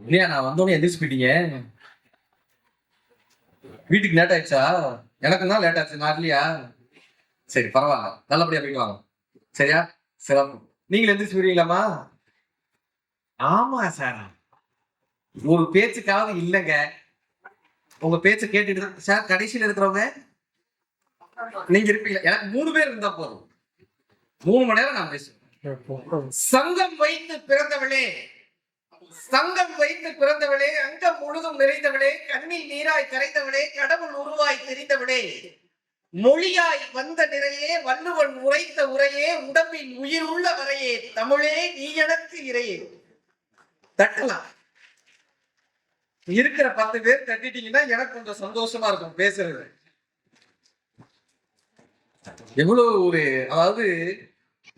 இல்லையா, நான் வந்தோடனே எந்திரிச்சு போயிட்டீங்க. வீட்டுக்கு லேட் ஆயிடுச்சா? எனக்கும் தான் லேட் ஆச்சு. நான் இல்லையா? சரி, பரவாயில்ல, நல்லபடியா போயிட்டு வாங்க. சரியா? சிறப்பு. நீங்க எந்திரிச்சு போயிருவீங்களாமா? ஆமா சார், ஒரு பேச்சுக்காவது இல்லைங்க. உங்க பேச்ச கேட்டுட்டு சார் கடைசியில் இருக்கிறவங்க நீங்க இருப்பீங்க. எனக்கு 3 பேர் இருந்தா போதும், 3 மணி நேரம் நான் பேசுவேன். சங்கம் வைத்து பிறந்தவளே, சங்கம் வைத்து பிறந்தவளே, அங்கம் முழுதும் நிறைந்தவளே, கண்ணில் நீராய் கரைந்தவளே, கடவுள் உருவாய் தெரிந்தவளே, மொழியாய் வந்த நிறையே, வள்ளுவன் உரைத்த உரையே, உடம்பின் உயிர் உள்ள வரையே, தமிழே நீ எனக்கு இறையே. தட்டலாம். இருக்கிற 10 பேர் தட்டிட்டீங்கன்னா எனக்கு கொஞ்சம் சந்தோஷமா இருக்கும் பேசுறது. எவ்வளவு ஒரு, அதாவது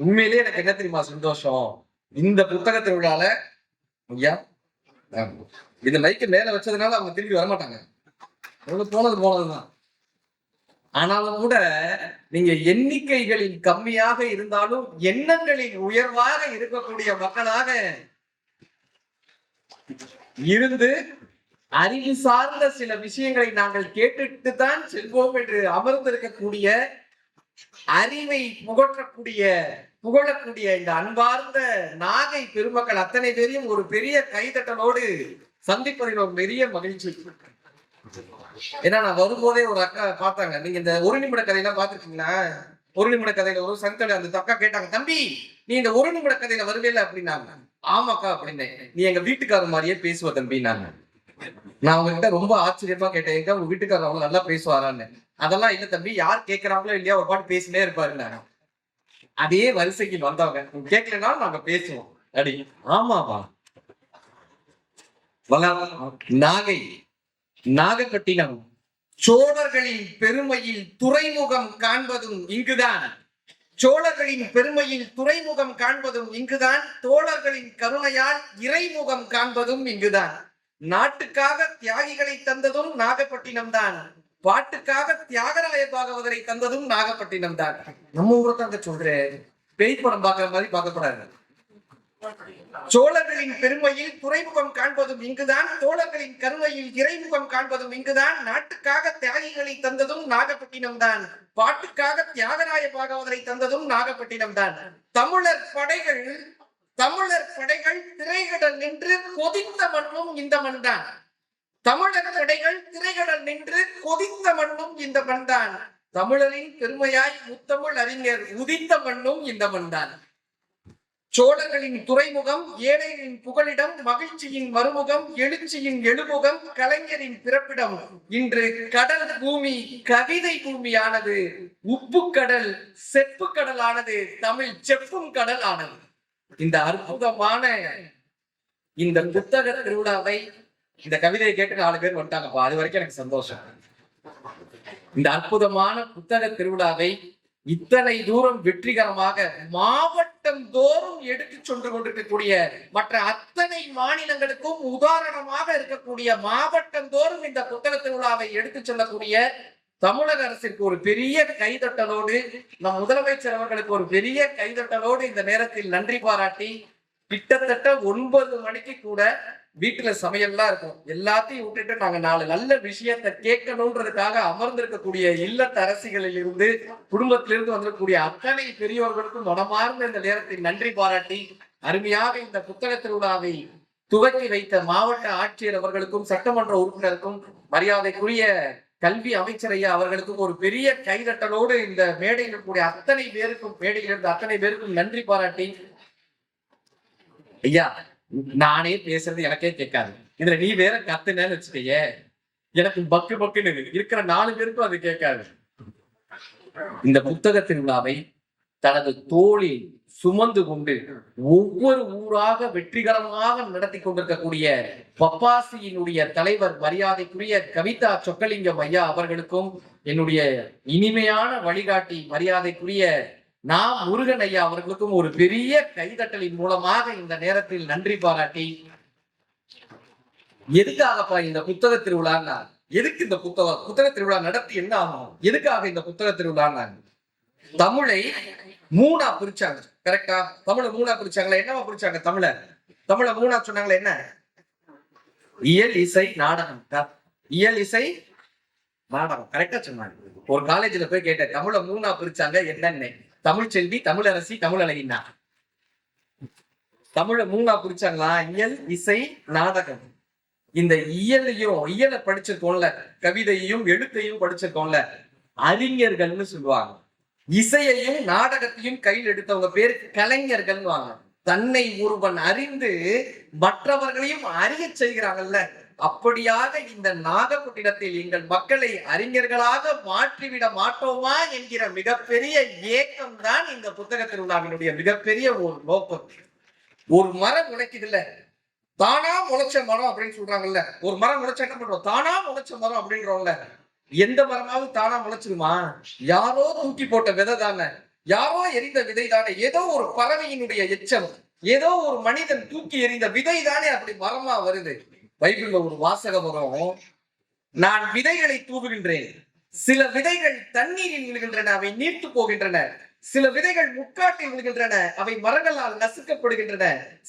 உண்மையிலேயே எனக்கு என்ன தெரியுமா சந்தோஷம், இந்த புத்தக திருவிழால ஐயா இந்த மைக்கு மேல வச்சதுனால அவங்க திரும்பி வரமாட்டாங்க, போனதுதான். ஆனாலும் கூட நீங்க எண்ணிக்கைகளில் கம்மியாக இருந்தாலும் எண்ணங்களில் உயர்வாக இருக்கக்கூடிய மக்களாக இருந்து அறிவு சார்ந்த சில விஷயங்களை நாங்கள் கேட்டுட்டு தான் செல்வோம் என்று அமர்ந்திருக்கக்கூடிய, அறிவை புகழக்கூடிய இந்த அன்பார்ந்த நாகை பெருமக்கள் அத்தனை பேரையும் ஒரு பெரிய கைதட்டலோடு சந்திப்பதில் ஒரு பெரிய மகிழ்ச்சி. ஏன்னா நான் வரும்போதே ஒரு அக்கா பார்த்தாங்க, நீங்க இந்த 1 நிமிட கதையெல்லாம் பார்த்துருக்கீங்களா? 1 நிமிட கதையில ஒரு சந்தோட அந்த அக்கா கேட்டாங்க, தம்பி நீ இந்த 1 நிமிட கதையில வருவேல அப்படின்னாங்க. ஆமாக்கா அப்படின்னேன். நீ எங்க வீட்டுக்காரர் மாதிரியே பேசுவ தம்பின்னாங்க. நான் உங்ககிட்ட ரொம்ப ஆச்சரியமா கேட்டேன், உங்க வீட்டுக்காரர் அவங்க நல்லா பேசுவாரான்னு. அதெல்லாம் இல்ல தம்பி, யார் கேட்கறாங்களோ இல்லையா ஒரு பாட்டு பேசினே இருப்பாருன்னு. அதே வரிசைக்கு வந்தவங்க, கேட்கலனாலும் நாங்க பேசுவோம் அடி. ஆமாவா? நாகை, நாகப்பட்டினம் சோழர்களின் பெருமையில் துறைமுகம் காண்பதும் இங்குதான். சோழர்களின் பெருமையில் துறைமுகம் காண்பதும் இங்குதான். தோழர்களின் கருணையால் இறைமுகம் காண்பதும் இங்குதான். நாட்டுக்காக தியாகிகளை தந்ததும் நாகப்பட்டினம் தான். பாட்டுக்காக தியாகராய பாகவதரை தந்ததும் நாகப்பட்டினம் தான். நம்ம ஊரை தான் சொல்றேன், பேய் படம் பார்க்கிற மாதிரி பார்க்கக்கூடாது. சோழர்களின் பெருமையில் துறைமுகம் காண்பதும் இங்குதான். தோழர்களின் கருணையில் இறைமுகம் காண்பதும் இங்குதான். நாட்டுக்காக தியாகிகளை தந்ததும் நாகப்பட்டினம் தான். பாட்டுக்காக தியாகராய பாகவதரை தந்ததும் நாகப்பட்டினம் தான். தமிழர் படைகள் திரைகடல் நின்று கொதித்த மண்ணும் இந்த மண் தான். தமிழர் படைகள் திரைகடல் நின்று கொதித்த மண்ணும் இந்த மண் தான். தமிழரின் பெருமையாய் முத்தமிழ் அறிஞர் உதித்த மண்ணும் இந்த மண் தான். சோழர்களின் துறைமுகம், ஏழைகளின் புகலிடம், மகிழ்ச்சியின் மறுமுகம், எழுச்சியின் எழுமுகம், கலைஞரின் பிறப்பிடம். இன்று கடல் பூமி கவிதை பூமியானது. உப்பு கடல் செப்பு கடல் ஆனது. தமிழ் செப்பும் கடல் ஆனது. இந்த அற்புதமான இந்த புத்தக திருவிழாவை, இந்த கவிதையை கேட்டு 4 பேர் வந்துட்டாங்கப்பா, அது வரைக்கும் எனக்கு சந்தோஷம். இந்த அற்புதமான புத்தக திருவிழாவை இத்தனை தூரம் வெற்றிகரமாக மாவட்டம் தோறும் எடுத்து சென்று கொண்டிருக்கக்கூடிய, மற்ற அத்தனை மாநிலங்களுக்கும் உதாரணமாக இருக்கக்கூடிய, மாவட்டம் தோறும் இந்த புத்தக திருவிழாவை எடுத்து செல்லக்கூடிய தமிழக அரசிற்கு ஒரு பெரிய கைதட்டலோடு, நம் முதலமைச்சர் அவர்களுக்கு ஒரு பெரிய கைதட்டலோடு இந்த நேரத்தில் நன்றி பாராட்டி, கிட்டத்தட்ட 9 மணிக்கு கூட வீட்டுல சமையல்லாம் இருக்கும், எல்லாத்தையும் விட்டுட்டு நாங்க 4 நல்ல விஷயத்தை கேட்கணும்ன்றதுக்காக அமர்ந்திருக்கக்கூடிய இல்லத்தரசிகளில் இருந்து, குடும்பத்திலிருந்து வந்திருக்கக்கூடிய அத்தனை பெரியவர்களுக்கும் மனமார்ந்த இந்த நேரத்தில் நன்றி பாராட்டி, அருமையாக இந்த புத்தக திருவிழாவை துவக்கி வைத்த மாவட்ட ஆட்சியர் அவர்களுக்கும், சட்டமன்ற உறுப்பினருக்கும், மரியாதைக்குரிய கல்வி அமைச்சர் ஐயா அவர்களுக்கும் ஒரு பெரிய கைதட்டலோடு இந்த மேடையில் இருக்கக்கூடிய அத்தனை பேருக்கும், மேடையில் இருந்த அத்தனை பேருக்கும் நன்றி பாராட்டி, ஐயா நானே பேசுறது எனக்கே கேட்காது, இதுல நீ வேற கத்துனேன்னு வச்சுக்கையே, எனக்கு பக்கு பக்குன்னு இருக்கிற 4 பேருக்கும் அது கேட்காது. இந்த புத்தக திருவிழாவை தனது தோளில் சுமந்து கொண்டு ஒவ்வொரு ஊராக வெற்றிகரமாக நடத்தி கொண்டிருக்கக்கூடிய பப்பாசியினுடைய தலைவர் மரியாதைக்குரிய கவிதா சொக்கலிங்கம் ஐயா அவர்களுக்கும், என்னுடைய இனிமையான வழிகாட்டி மரியாதைக்குரிய முருகன் ஐயா அவர்களுக்கும் ஒரு பெரிய கைதட்டலின் மூலமாக இந்த நேரத்தில் நன்றி பாராட்டி, எதுக்காகப்பா இந்த புத்தக திருவிழான்னா, எதுக்கு இந்த புத்தக திருவிழா நடத்தி என்ன ஆகும், எதுக்காக இந்த புத்தக திருவிழான்னா, தமிழை 3ஆ பிரிச்சாங்க. கரெக்டா? தமிழை 3ஆ பிரிச்சாங்களா? என்னவா பிரிச்சாங்க தமிழை? தமிழ்ல 3 சொன்னாங்களே என்ன? இயல், இசை, நாடகம். இயல், இசை, நாடகம் கரெக்டா சொன்னாங்க. ஒரு காலேஜ்ல போய் கேட்டேன், தமிழ 3 பிரிச்சாங்க என்னன்னு. தமிழ் செல்வி, தமிழரசி, தமிழழகின்னா. தமிழ 3 பிரிச்சாங்களா? இயல், இசை, நாடகம். இந்த இயலை படிச்சிருக்கோம்ல, கவிதையையும் எழுத்தையும் படிச்சிருக்கோம்ல, அறிஞர்கள்னு சொல்லுவாங்க. இசையையும் நாடகத்தையும் கையில் எடுத்தவங்க பேரு கலைஞர்கள். தன்னை ஒருவன் அறிந்து மற்றவர்களையும் அறிய செய்கிறாங்கல்ல, அப்படியாக இந்த நாகப்பட்டினத்தில் எங்கள் மக்களை அறிஞர்களாக மாற்றிவிட மாட்டோமா என்கிற மிகப்பெரிய ஏக்கம் தான் இந்த புத்தக திருவிழாவினுடைய மிகப்பெரிய ஒரு நோக்கம். ஒரு மரம் முளைக்குது இல்ல, தானா முளைச்ச மரம் அப்படின்னு சொல்றாங்கல்ல. ஒரு மரம் முளைச்ச என்ன பண்றோம்? தானா முளைச்ச மரம் அப்படின்றோம்ல. எந்த மரமாவது தானா முளைச்சிருமா? யாரோ தூக்கி போட்ட விதை தானே, யாரோ எரிந்த விதை தானே, ஏதோ ஒரு பறவையினுடைய எச்சம், ஏதோ ஒரு மனிதன் தூக்கி எறிந்த விதை தானே அப்படி மரமா வருது. பைபிள்ல ஒரு வாசகம் வரும், நான் விதைகளை தூவுகின்றேன், சில விதைகள் தண்ணீரில் விழுகின்றன, அவை நீர்த்து போகின்றன. சில விதைகள் முட்காட்டில் விழுகின்றன, அவை மரங்களால் நசுக்கப்படுகின்றன.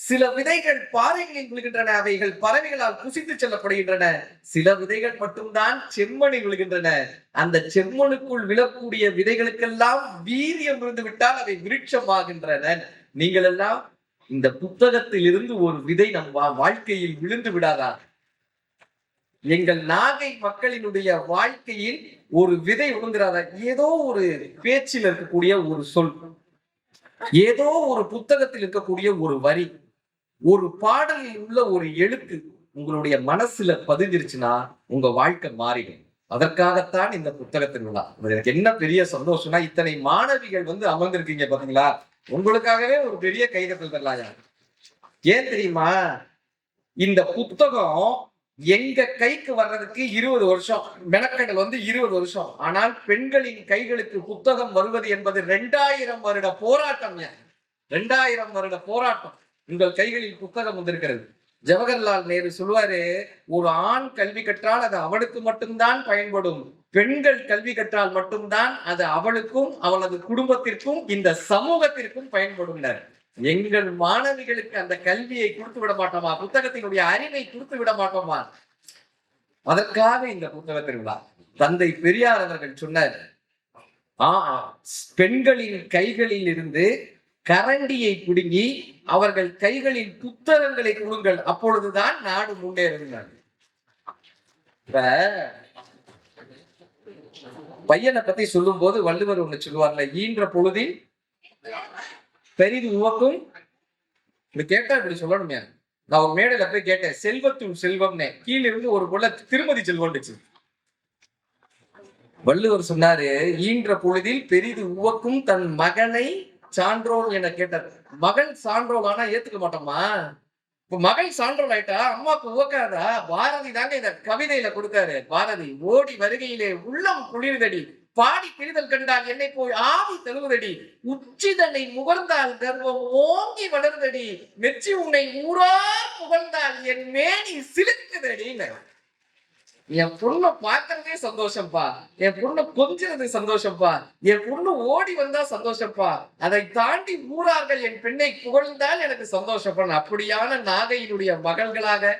சில விதைகள் பாறைகளில் விழுகின்றன, அவைகள் பறவைகளால் புசித்து செல்லப்படுகின்றன. சில விதைகள் மட்டும்தான் செம்மணில் விழுகின்றன. அந்த செம்மனுக்குள் விழக்கூடிய விதைகளுக்கெல்லாம் வீரியம் இருந்து விட்டால் அவை விருட்சமாகின்றன. நீங்கள் எல்லாம் இந்த புத்தகத்தில் இருந்து ஒரு விதை நம் வாழ்க்கையில் விழுந்து விடாதா? எங்கள் நாகை மக்களினுடைய வாழ்க்கையில் ஒரு விதை விழுந்துடாதா? ஏதோ ஒரு பேச்சில் இருக்கக்கூடிய ஒரு சொல், ஏதோ ஒரு புத்தகத்தில் இருக்கக்கூடிய ஒரு வரி, ஒரு பாடலில் உள்ள ஒரு எழுத்து உங்களுடைய மனசுல பதிஞ்சிருச்சுன்னா உங்க வாழ்க்கை மாறிடும். அதற்காகத்தான் இந்த புத்தகத்தின் விழா. எனக்கு என்ன பெரிய சந்தோஷம்னா, இத்தனை மாணவிகள் அமர்ந்திருக்கீங்க பாத்தீங்களா? உங்களுக்காகவே ஒரு பெரிய கைதட்டல் தரலாயா? ஏன் தெரியுமா? இந்த புத்தகம் எங்க கைக்கு வர்றதுக்கு 20 வருஷம் மெனக்கடல் 20 வருஷம். ஆனால் பெண்களின் கைகளுக்கு புத்தகம் வருவது என்பது 2000 வருட போராட்டம். 2000 வருட போராட்டம். உங்கள் கைகளில் புத்தகம் வந்திருக்கிறது. ஜவஹர்லால் நேரு சொல்லுவாரு, ஒரு ஆண் கல்வி கற்றால் அது அவனுக்கு மட்டும்தான் பயன்படும், பெண்கள் கல்வி கற்றால் மட்டும்தான் அது அவளுக்கும் அவளது குடும்பத்திற்கும் இந்த சமூகத்திற்கும் பயன்படும். எங்கள் மாணவிகளுக்கு அந்த கல்வியை கொடுத்து விட மாட்டோமா? புத்தகத்தினுடைய அறிவை கொடுத்து விட மாட்டோமா? அதற்காக இந்த புத்தக திருவிழா. தந்தை பெரியார் அவர்கள் சொன்னார், பெண்களின் கைகளில் இருந்து கரண்டியை பிடுங்கி அவர்கள் கைகளில் புத்தகங்களை கொடுங்கள், அப்பொழுதுதான் நாடு முன்னேறுகிறார். இப்ப பையனை பத்தி சொல்லும் போது வள்ளுவர் ஒண்ணு சொல்லுவார்ல, ஈன்ற பொழுதில் பெரிது உவக்கும். இப்படி கேட்டா இப்படி சொல்லணுமே. நான் ஒரு மேடையில போய் கேட்டேன், செல்வத்துள் செல்வம்னே, கீழ இருந்து ஒரு பொருள திருமதி செல்வம்னுச்சு. வள்ளுவர் சொன்னாரு, ஈன்ற பொழுதில் பெரிது உவக்கும் தன் மகனை சான்றோல் என கேட்டார். மகள் சான்றோல் ஆனா ஏத்துக்க மாட்டோமா? இப்ப மகள் சான்றோல் ஆயிட்டா அம்மாவுக்கு உவக்காதா? பாரதி தாங்க இத கவிதையில கொடுத்தாரு. பாரதி, ஓடி வருகையிலே உள்ளம் குளிர்தடி, பாடி பிரிதல் கண்டால் என்னை போய் ஆவி தழுவுதடி, உச்சிதனை முகர்ந்தால் கர்வம் ஓங்கி வளர்ந்தடி, மெச்சி உன்னை ஊரார் புகழ்ந்தால் என் மேனி சிலுக்குதடின்னு. என் பொண்ணை பார்க்கறதே சந்தோஷம்ப்பா, என் பொண்ணை கொஞ்சிறது சந்தோஷம்ப்பா, என் பொண்ணு ஓடி வந்தா சந்தோஷம்ப்பா, அதை தாண்டி ஊரார்கள் என் பெண்ணை புகழ்ந்தால் எனக்கு சந்தோஷப்பா. அப்படியான நாகையினுடைய மகள்களாக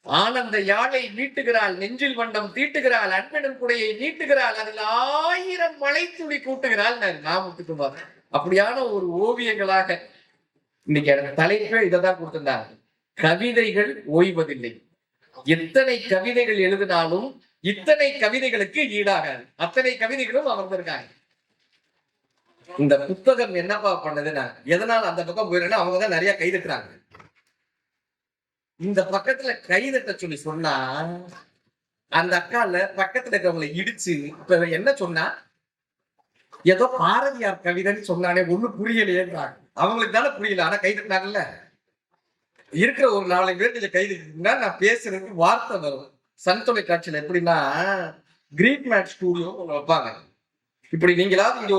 ஆனந்த யாழை மீட்டுகிறாள், நெஞ்சில் வண்டம் தீட்டுகிறாள், அன்பெனும் குடையை நீட்டுகிறாள், அதில் 1000 மழை துளி கூட்டுகிறாள். நான் முத்துக்குமார் அப்படியான ஒரு ஓவியங்களாக இன்னைக்கு எனக்கு தலைப்பே இதைதான் கொடுத்திருந்தாங்க. கவிதைகள் ஓய்வதில்லை. எத்தனை கவிதைகள் எழுதினாலும் இத்தனை கவிதைகளுக்கு ஈடாகாது. அத்தனை கவிதைகளும் அமர்ந்திருக்காங்க. இந்த புத்தகம் என்னப்பா பண்ணதுன்னா, எதனால அந்த பக்கம் போயிடுறேன்னா அவங்கதான் நிறைய கைதட்டுறாங்க. இந்த பக்கத்துல கைதட்ட சொல்லி சொன்னா அந்த அக்கால பக்கத்துல இருக்கிறவங்களை இடிச்சு, இப்ப என்ன சொன்னா, ஏதோ பாரதியார் கவிதைன்னு சொன்னானே ஒண்ணு புரியலையேன்றாங்க. அவங்களுக்கு தானே புரியல, ஆனா கைதட்டினாங்கல்ல. இருக்கிற ஒரு 4 பேர் நீங்க கைதட்டினா நான் பேசுறதுக்கு வார்த்தை வரும். சன் தொலைக்காட்சியில எப்படின்னா, கிரீன் மேட் ஸ்டூடியோ ஒண்ணு வைப்பாங்க. இப்படி நீங்களாவது இங்க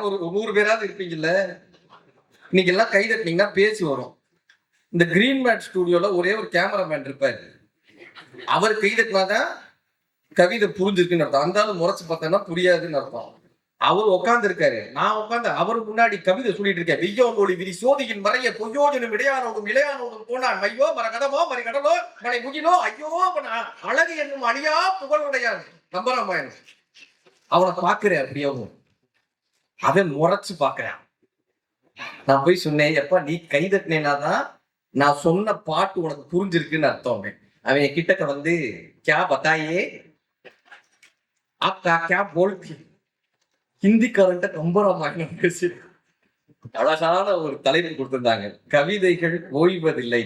ஒரு 100 பேராவது இருப்பீங்கல்ல, நீங்க எல்லாம் கைதட்டினீங்கன்னா பேசி வரும். இந்த கிரீன் மேட் ஸ்டூடியோல ஒரே ஒரு கேமராமேன் இருப்பாரு. அவர் கைதட்டினாதான் கவிதை புரிஞ்சிருக்குன்னு அர்த்தம். அந்த முறைச்சு பார்த்தோம்னா புரியாதுன்னு அர்த்தம். அவர் உட்கார்ந்து இருக்காரு, நான் உட்கார்ந்து அவருக்கு முன்னாடி கவிதை சொல்லிட்டு இருக்கேன். வெய்யோனோடி விரி சோதியின் மறைய பொய்யோஜனும் இடையானோடும் இளையானோடும் போனான் மையோ மரகதமோ மறிகடலோ மலை முகிலோ ஐயோ அழகு என்னும் அழியா புகழுடையான் கம்பராமாயணம். அவனை பாக்குறேன் அப்படியும், அவன் முறைச்சு பாக்குறான். நான் போய் சொன்னேன், எப்பா நீ கை தட்டினேனாதான் நான் சொன்ன பாட்டு உனக்கு புரிஞ்சிருக்குன்னு அர்த்தம். அவன் கிட்டக்க வந்து கே பத்தாயே ஆக்கா கே போல்தி ஹிந்திக்காரன்ட்ட கம்பராமாயணம் பேசி அழகான ஒரு தலைப்பு கொடுத்திருந்தாங்க. கவிதைகள் ஓய்வதில்லை,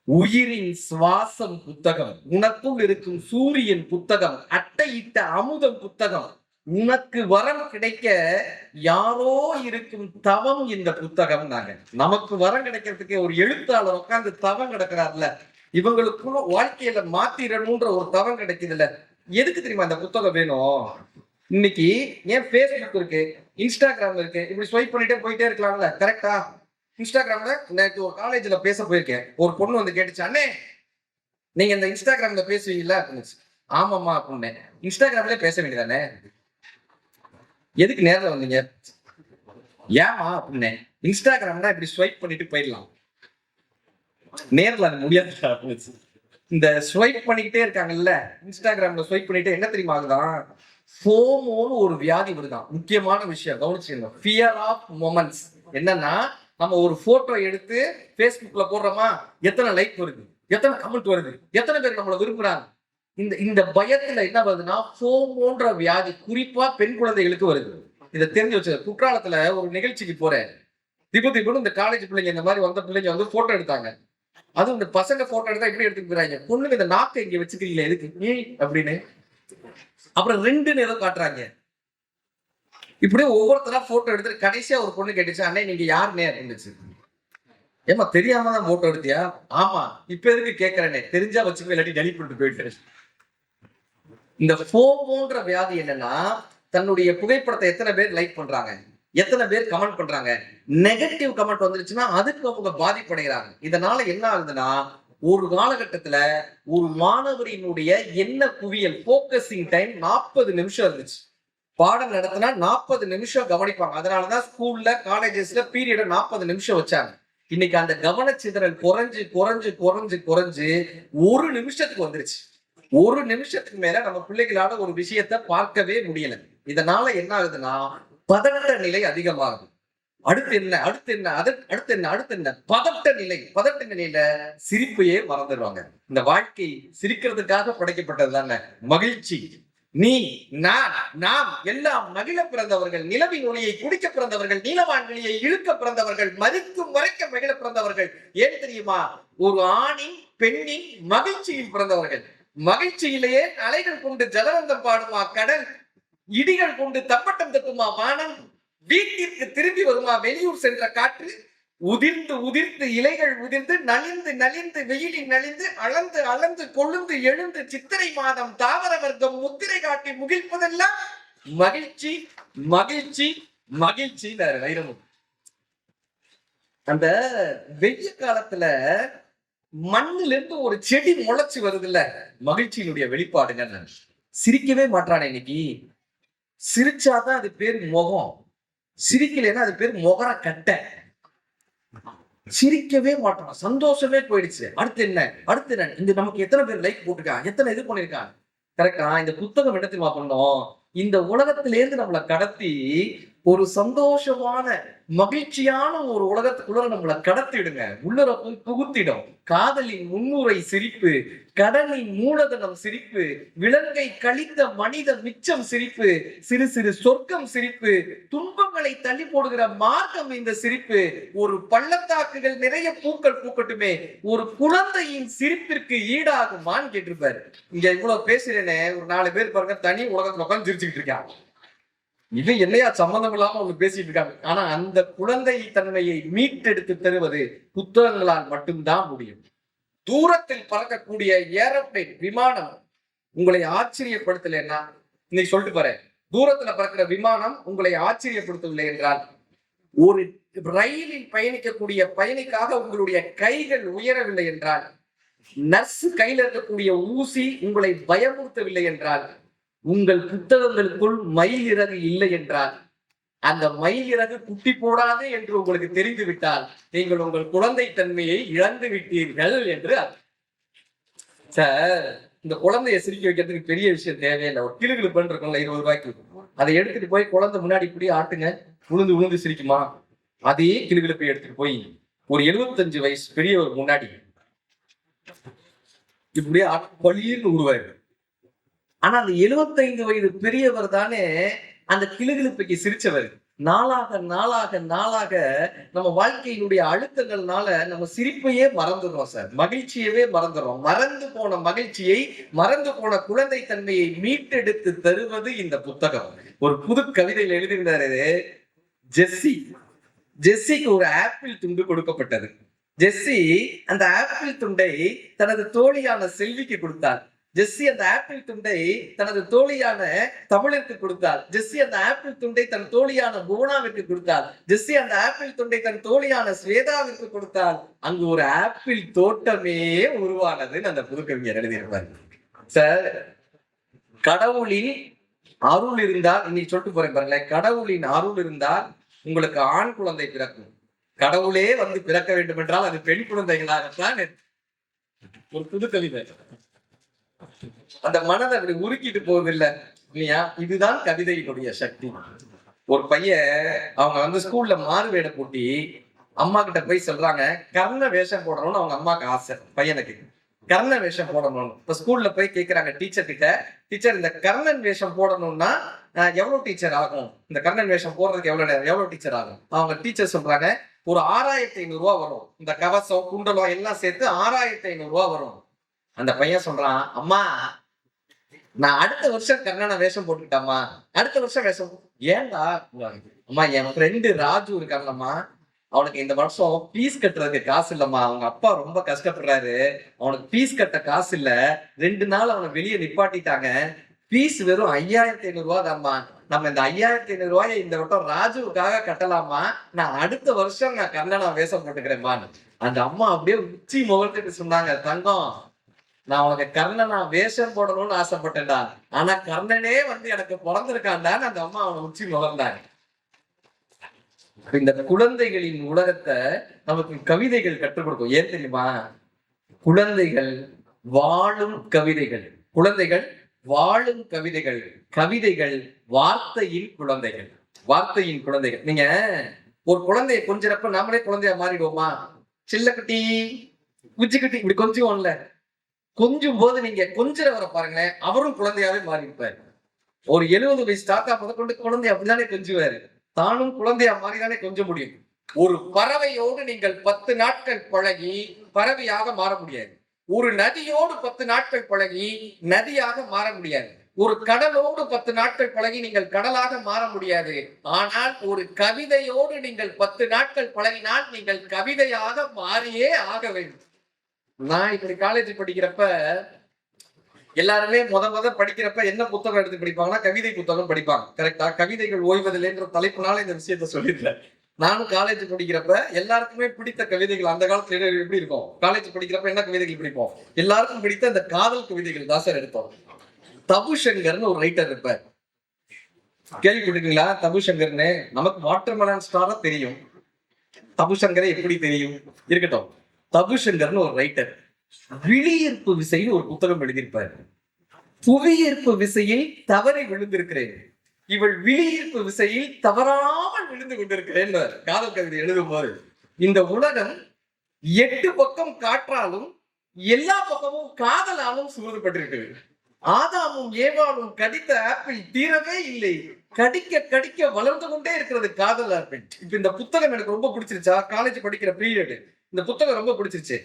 உயிரின் சுவாசம் புத்தகம், உனக்குள் இருக்கும் சூரியன் புத்தகம், அட்டையிட்ட அமுதம் புத்தகம், உனக்கு வரம் கிடைக்க யாரோ இருக்கும் தவம் இந்த புத்தகம். நாங்க நமக்கு வரம் கிடைக்கிறதுக்கு ஒரு எழுத்தாளர் உட்கார்ந்து தவம் கிடக்கிறார்ல, இவங்களுக்குள்ள வாழ்க்கையில மாத்திரணும்ன்ற ஒரு தவம் கிடைக்குதுல்ல. எதுக்கு தெரியுமா இந்த புத்தகம் வேணும்? இன்னைக்கு ஏன் பேஸ்புக் இருக்கு, இன்ஸ்டாகிராம் இருக்கு, இப்படி ஸ்வைப் பண்ணிட்டே போயிட்டே இருக்கலாம்ல. கரெக்டா? இன்ஸ்டாகிராம்ல நேற்று ஒரு காலேஜ்ல பேச போயிருக்கேன். ஒரு பொண்ணு வந்து கேட்டுச்சு, அண்ணே நீங்க இந்த இன்ஸ்டாகிராம்ல பேசுவீங்களா அப்படின்னு. ஆமாம்மா அப்படின்னு. இன்ஸ்டாகிராம்ல பேச வேண்டியதானே, எதுக்கு நேரில் வந்தீங்க? ஏமா அப்படின்னு. இன்ஸ்டாகிராம்னா இப்படி ஸ்வைப் பண்ணிட்டு போயிடலாம், நேரில் அது முடியாது அப்படின்னு. இந்த ஸ்வைப் பண்ணிக்கிட்டே இருக்காங்கல்ல இன்ஸ்டாகிராம்ல, ஸ்வைப் பண்ணிட்டு என்ன தெரியுமா ஆகுதான், ஃபோமோன்னு ஒரு வியாதி வருதான். முக்கியமான விஷயம் கவனிச்சுக்கணும், ஃபியர் ஆஃப் மொமெண்ட்ஸ். என்னன்னா நம்ம ஒரு போட்டோ எடுத்து பேஸ்புக்ல போடுறோமா, எத்தனை லைக் வருது, எத்தனை கமெண்ட் வருது, எத்தனை பேர் நம்மளை விரும்புறாங்க, இந்த பயத்துல என்ன வருதுன்னா ஃபோமோன்ற வியாதி குறிப்பா பெண் குழந்தைகளுக்கு வருது. இதை தெரிஞ்சு வச்சு குற்றாலத்துல ஒரு நிகழ்ச்சிக்கு போறேன். திபுன்னு இந்த காலேஜ் பிள்ளைங்க இந்த மாதிரி வந்த பிள்ளைங்க வந்து போட்டோ எடுத்தாங்க. அதுவும் இந்த பசங்க போட்டோ எடுத்தா எப்படி எடுத்துட்டு போறாங்க, பொண்ணுங்க இந்த நாக்கை இங்க வச்சுக்கிறீங்களா எதுக்கு நீ அப்படின்னு, அப்புறம் 2 நிறம் காட்டுறாங்க. இப்படியே ஒவ்வொருத்தரா போட்டோ எடுத்துட்டு கடைசியா ஒரு பொண்ணு கேட்டுச்சு, அண்ணே நீங்க யாருன்னே இருந்துச்சு. ஏமா தெரியாம தான் போட்டோ எடுத்தியா? ஆமா. இப்ப எதுக்கு கேட்கறேனே, தெரிஞ்சா வச்சுக்கோ இல்லாட்டி டெலிட் பண்ணிட்டு போயிட்டு. இந்த ஃபோமோன்ற வியாதி என்னன்னா, தன்னுடைய புகைப்படத்தை எத்தனை பேர் லைக் பண்றாங்க, எத்தனை பேர் கமெண்ட் பண்றாங்க, நெகட்டிவ் கமெண்ட் வந்துருச்சுன்னா அதுக்கு அவங்க பாதிப்படைகிறாங்க. இதனால என்ன ஆகுதுன்னா, ஒரு காலகட்டத்துல ஒரு மாணவரினுடைய என்ன குவியல் போக்கசிங் டைம் 40 நிமிஷம் இருந்துச்சு. பாடம் நடத்தினா 40 நிமிஷம் கவனிப்பாங்க. அதனாலதான் ஸ்கூல்ல காலேஜஸ்ல பீரியட 40 நிமிஷம் வச்சாங்க. இன்னைக்கு அந்த கவனச்சிதறல் குறைஞ்சு குறைஞ்சு குறைஞ்சு குறைஞ்சு 1 நிமிஷத்துக்கு வந்துருச்சு. 1 நிமிஷத்துக்கு மேல நம்ம பிள்ளைகளால ஒரு விஷயத்த பார்க்கவே முடியல. இதனால என்ன ஆகுதுன்னா பதட்ட நிலை அதிகமாகுது. அடுத்து என்ன அடுத்து என்ன அடுத்து என்ன அடுத்து என்ன பதட்ட நிலையில சிரிப்பையே மறந்துடுவாங்க. இந்த வாழ்க்கை சிரிக்கிறதுக்காக படைக்கப்பட்டது தானே. மகிழ்ச்சி, நீ நான் நாம் எல்லாம் மகிழ பிறந்தவர்கள், நிலவின் ஒளியை குடிக்க பிறந்தவர்கள், நீலவான்களியை இழுக்க பிறந்தவர்கள், மதிக்கும் வரைக்க மகிழ பிறந்தவர்கள். ஏன் தெரியுமா? ஒரு ஆணின் பெண்ணின் மகிழ்ச்சியில் பிறந்தவர்கள். மகிழ்ச்சியிலேயே அலைகள் கொண்டு ஜலவந்தம் பாடுமா கடல், இடிகள் கொண்டு தப்பட்டம் தட்டுமா வானம், வீட்டிற்கு திரும்பி வருமா வெளியூர் சென்ற காற்று, உதிர்ந்து உதிர்ந்து இலைகள் உதிர்ந்து நலிந்து நலிந்து வெயிலில் நலிந்து அளந்து அளந்து கொழுந்து எழுந்து சித்திரை மாதம் தாவர வர்க்கம் முத்திரை காட்டி முகிழ்ப்பதெல்லாம் மகிழ்ச்சி மகிழ்ச்சி மகிழ்ச்சி. அந்த வெய்ய காலத்துல மண்ணுல இருந்து ஒரு செடி முளைச்சு வருது இல்ல, மகிழ்ச்சியினுடைய வெளிப்பாடுங்க. சிரிக்கவே மாட்டானே இன்னைக்கு. சிரிச்சாதான் அது பேர் முகம், சிரிக்கலைன்னா அது பேர் முகர கட்ட. சிரிக்கவே மாட்டான், சந்தோஷமே போயிடுச்சு. அடுத்து என்ன அடுத்து என்ன, இந்த நமக்கு எத்தனை பேர் லைக் போட்டிருக்காங்க, எத்தனை இது பண்ணிருக்காங்க. கரெக்டா? இந்த புத்தகம் என்ன தெரியுமா பண்ணோம், இந்த உலகத்திலேருந்து நம்மளை கடத்தி ஒரு சந்தோஷமான மகிழ்ச்சியான ஒரு உலகத்துக்குள்ள நம்மளை கடத்திடுங்க. உள்ளர போய் புகுத்திடும். காதலின் முன்னுரை சிரிப்பு, கடலின் மூலதனம் சிரிப்பு, விலங்கை கழித்த மனித மிச்சம் சிரிப்பு, சிறு சிறு சொர்க்கம் சிரிப்பு, துன்பங்களை தள்ளி போடுகிற மார்க்கம் இந்த சிரிப்பு. ஒரு பள்ளத்தாக்குகள் நிறைய பூக்கள் பூக்கட்டுமே, ஒரு குழந்தையின் சிரிப்பிற்கு ஈடாகுமான்னு கேட்டிருப்பாரு. இங்க இவ்வளவு பேசுறேனே, ஒரு 4 பேர் பாருங்க தனி உலகத்துல உட்காந்து சிரிச்சுக்கிட்டு இருக்காங்க. இது என்னையா சம்பந்தம் இல்லாம அவங்க பேசிட்டு இருக்காங்க. ஆனா அந்த குழந்தை தன்மையை மீட்டெடுத்து தருவது புத்தகங்களால் மட்டும்தான் முடியும். தூரத்தில் பறக்கக்கூடிய ஏரோப்ளேன் விமானம் உங்களை ஆச்சரியப்படுத்தலைன்னா, இன்னைக்கு சொல்லிட்டு போறேன், தூரத்துல பறக்கிற விமானம் உங்களை ஆச்சரியப்படுத்தவில்லை என்றால், ஒரு ரயிலில் பயணிக்கக்கூடிய பயணிக்காக உங்களுடைய கைகள் உயரவில்லை என்றால், நர்ஸ் கையில் இருக்கக்கூடிய ஊசி உங்களை பயமுறுத்தவில்லை என்றால், உங்கள் புத்தகங்களுக்குள் மயில் இறகு இல்லை என்றால், அந்த மயிலிறகு குட்டி போடாது என்று உங்களுக்கு தெரிந்து விட்டால் நீங்கள் உங்கள் குழந்தை தன்மையை இழந்து விட்டீர்கள் என்று சார். இந்த குழந்தைய சிரிக்க வைக்கிறதுக்கு பெரிய விஷயம் தேவையில்லை. ஒரு கிளுகிழு பண்ணிருக்கோம்ல 20 ரூபாய்க்கு, அதை எடுத்துட்டு போய் குழந்தை முன்னாடி இப்படி ஆட்டுங்க, உளுந்து உளுந்து சிரிக்குமா? அதே கிளுகிழப்பை எடுத்துட்டு போய் ஒரு 75 வயசு பெரியவர் முன்னாடி இப்படியே பழியன்னு உருவாரு. ஆனா அந்த 75 வயது பெரியவர் தானே அந்த கிளுகிழப்பைக்கு சிரிச்சவர். நாளாக நாளாக நாளாக நம்ம வாழ்க்கையினுடைய அழுத்தங்கள்னால நம்ம சிரிப்பையே மறந்துடுறோம் சார், மகிழ்ச்சியவே மறந்துடுறோம். மறந்து போன மகிழ்ச்சியை, மறந்து போன குழந்தை தன்மையை மீட்டெடுத்து தருவது இந்த புத்தகம். ஒரு புது கவிதையில் எழுதியிருந்தாரு ஜெஸ்ஸி. ஜெஸ்ஸிக்கு ஒரு ஆப்பிள் துண்டு கொடுக்கப்பட்டது. ஜெஸ்ஸி அந்த ஆப்பிள் துண்டை தனது தோழியான செல்விக்கு கொடுத்தார். ஜெஸ்ஸி அந்த ஆப்பிள் துண்டை தனது தோழியான தமிழிற்கு கொடுத்தார். ஜெஸ்ஸி அந்த ஆப்பிள் துண்டை தன் தோழியான புவனாவிற்கு கொடுத்தார். ஜெஸ்ஸி அந்த ஆப்பிள் துண்டை தன் தோழியான ஸ்வேதாவிற்கு கொடுத்தார். அங்கு ஒரு ஆப்பிள் தோட்டமே உருவானதுன்னு அந்த புதுக்கவிஞர் எழுதியிருப்பார். சார், கடவுளின் அருள் இருந்தால், இன்னைக்கு சொல்லிட்டு போறேன் பாருங்களேன், கடவுளின் அருள் இருந்தால் உங்களுக்கு ஆண் குழந்தை பிறக்கும். கடவுளே வந்து பிறக்க வேண்டும் என்றால் அது பெண் குழந்தைகளாகத்தான். ஒரு புது கவிதை அந்த மனதை அப்படி உருக்கிட்டு போவதில்லை இல்லையா? இதுதான் கவிதையினுடைய சக்தி. ஒரு பையன் அவங்க வந்து ஸ்கூல்ல மாறுவேட போட்டி அம்மா கிட்ட போய் சொல்றாங்க, கர்ண வேஷம் போடணும்னு அவங்க அம்மாக்கு ஆசை. பையனுக்கு கர்ண வேஷம் போடணும்னு. இப்ப ஸ்கூல்ல போய் கேட்கிறாங்க டீச்சர் கிட்ட, டீச்சர் இந்த கர்ணன் வேஷம் போடணும்னா எவ்வளவு டீச்சர் ஆகும்? இந்த கர்ணன் வேஷம் போடுறதுக்கு எவ்வளவு நேரம், எவ்வளவு டீச்சர் ஆகும்? அவங்க டீச்சர் சொல்றாங்க, ஒரு 6500 ரூபாய் வரும். இந்த கவசம் குண்டலம் எல்லாம் சேர்த்து 6500 ரூபாய் வரும். அந்த பையன் சொல்றான், அம்மா நான் அடுத்த வருஷம் கர்ணனை வேஷம் போட்டுக்கிட்டாமா, அடுத்த வருஷம் வேஷம். ஏன்டா? அம்மா என் ஃப்ரெண்டு ராஜு இருக்காங்கம்மா, அவனுக்கு இந்த வருஷம் ஃபீஸ் கட்டுறதுக்கு காசு இல்லம்மா, அவங்க அப்பா ரொம்ப கஷ்டப்படுறாரு, அவனுக்கு ஃபீஸ் கட்ட காசு இல்ல, 2 நாள் அவனை வெளியே நிப்பாட்டிட்டாங்க, ஃபீஸ் வெறும் 5500 ரூபாய் தான்மா, நம்ம இந்த 5500 ரூபாயை இந்த வட்டம் ராஜுவுக்காக கட்டலாமா, நான் அடுத்த வருஷம் நான் கர்ணனா வேஷம் போட்டுக்கிறேன்பான்னு. அந்த அம்மா அப்படியே உச்சி முகத்துக்கு சொன்னாங்க, தங்கம் நான் உனக்கு கர்ணனா வேஷம் போடணும்னு ஆசைப்பட்டேன்டா, ஆனா கர்ணனே வந்து எனக்கு பிறந்திருக்கான்டான்னு அந்த அம்மா அவனை உச்சி முகர்ந்தாங்க. இந்த குழந்தைகளின் உலகத்தை நமக்கு கவிதைகள் கற்றுக் கொடுக்கும். ஏன் தெரியுமா? குழந்தைகள் வாழும் கவிதைகள், குழந்தைகள் வாழும் கவிதைகள், கவிதைகள் வார்த்தையின் குழந்தைகள், வார்த்தையின் குழந்தைகள். நீங்க ஒரு குழந்தைய கொஞ்சிறப்ப நாமளே குழந்தையா மாறிடுவோமா? சில்லக்குட்டி குச்சிக்குட்டி இப்படி கொஞ்சுவோம்ல, கொஞ்சும் போது நீங்க கொஞ்சிறவரை பாருங்களேன், அவரும் குழந்தையாவே மாறி இருப்பாரு. ஒரு 70 வயசு தாத்தா முதற்கொண்டு குழந்தை அப்படிதானே கொஞ்சுவாரு, தானும் குழந்தையா மாறிதானே கொஞ்ச முடியும். ஒரு பறவையோடு நீங்கள் 10 நாட்கள் பழகி பறவையாக மாற முடியாது. ஒரு நதியோடு 10 நாட்கள் பழகி நதியாக மாற முடியாது. ஒரு கடலோடு 10 நாட்கள் பழகி நீங்கள் கடலாக மாற முடியாது. ஆனால் ஒரு கவிதையோடு நீங்கள் 10 நாட்கள் பழகினால் நீங்கள் கவிதையாக மாறியே ஆக வேண்டும். நான் இப்படி காலேஜ் படிக்கிறப்ப எல்லாருமே முத படிக்கிறப்ப என்ன புத்தகம் எடுத்து படிப்பாங்கன்னா கவிதை புத்தகம் படிப்பாங்க. கரெக்டா? கவிதைகள் ஓய்வதில்லைன்ற தலைப்புனால இந்த விஷயத்த சொல்லியிருந்தேன். நானும் காலேஜ் படிக்கிறப்ப எல்லாருக்குமே பிடித்த கவிதைகள் அந்த காலத்துல எப்படி இருக்கும்? காலேஜ் படிக்கிறப்ப என்ன கவிதைகள் பிடிப்போம்? எல்லாருக்கும் பிடித்த இந்த காதல் கவிதைகள் தான் சார் எடுத்தோம். தபுசங்கர்னு ஒரு ரைட்டர் இருப்பார், கேள்விப்பட்டிருக்கீங்களா? தபுசங்கர்னு நமக்கு வாட்டர்மெலன் ஸ்டாரா தெரியும், தபுசங்கரை எப்படி தெரியும்? இருக்கட்டும். தபுசங்கர்னு ஒரு ரைட்டர் விழியீர்ப்பு விசைன்னு ஒரு புத்தகம் எழுதியிருப்பார். புவியீர்ப்பு விசையில் தவறி விழுந்திருக்கிறேன், இவள் விழியீர்ப்பு விசையில் தவறாமல் விழுந்து கொண்டிருக்கிறேன் காதல் கவிதை எழுதும் போது. இந்த உலகம் 8 பக்கம் காற்றாலும் எல்லா பக்கமும் காதலாலும் சூழப்பட்டிருக்கிறது. ஆதாமும் ஏவாளும் கடித்த ஆப்பிள் தீரவே இல்லை, கடிக்க கடிக்க வளர்ந்து கொண்டே இருக்கிறது காதல் ஆப்பிள். இப்ப இந்த புத்தகம் எனக்கு ரொம்ப பிடிச்சிருச்சா? காலேஜ் படிக்கிற பீரியடு இந்த புத்தகம் ரொம்ப பிடிச்சிருச்சு.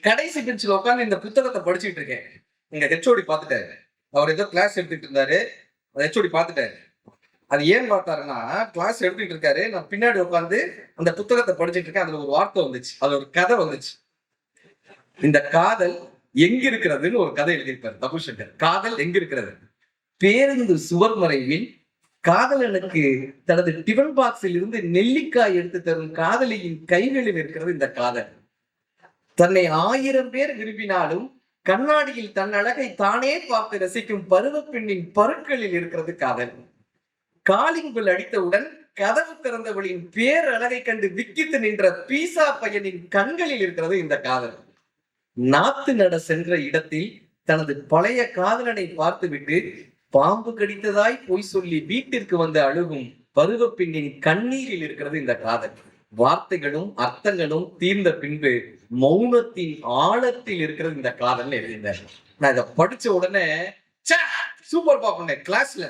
கடைசி பெஞ்சில் உட்காந்து இந்த புத்தகத்தை படிச்சுட்டு இருக்கேன். எங்க ஹெச்ஓடி பார்த்துட்டாரு, அவர் ஏதோ கிளாஸ் எடுத்துட்டு இருந்தாரு, ஹெச்ஓடி பார்த்துட்டாரு. அது ஏன் பார்த்தாருன்னா, கிளாஸ் எடுத்துட்டு இருக்காரு, நான் பின்னாடி உட்காந்து அந்த புத்தகத்தை படிச்சுட்டு இருக்கேன். அதுல ஒரு வார்த்தை வந்துச்சு, அது ஒரு கதை வந்துச்சு. இந்த காதல் எங்க இருக்கிறதுன்னு ஒரு கதை எழுதியிருப்பாரு தபுசங்கர். காதல் எங்க இருக்கிறது? பேருந்து சுவர் மறைவில் காதலனுக்கு தனது டிஃபன் பாக்ஸில் இருந்து நெல்லிக்காய் எடுத்து தரும் காதலியின் கைகளில் இருக்கிறது இந்த காதல். தன்னை 1000 பேர் விரும்பினாலும் கண்ணாடியில் தன் அழகை தானே பார்த்து ரசிக்கும் பருவ பெண்ணின் பருக்களில் இருக்கிறது காதல். காலிங் பெல் அடித்தவுடன் கதவு திறந்தவளின் பேரழகை கண்டு விக்கித்து நின்ற பீசா பையனின் கண்களில் இருக்கிறது இந்த காதல். நாத்து நட சென்ற இடத்தில் தனது பழைய காதலனை பார்த்துவிட்டு பாம்பு கடித்ததாய் பொய் சொல்லி வீட்டிற்கு வந்து அழுகும் பருவ பெண்ணின் கண்ணீரில் இருக்கிறது இந்த காதல். வார்த்தைகளும் அர்த்தங்களும் தீர்ந்த பின்பு மௌனத்தின் ஆழத்தில் இருக்கிறது இந்த காதல் எழுதினார். நான் இதை படிச்ச உடனே சூப்பர் பாப்பேன். கிளாஸ்ல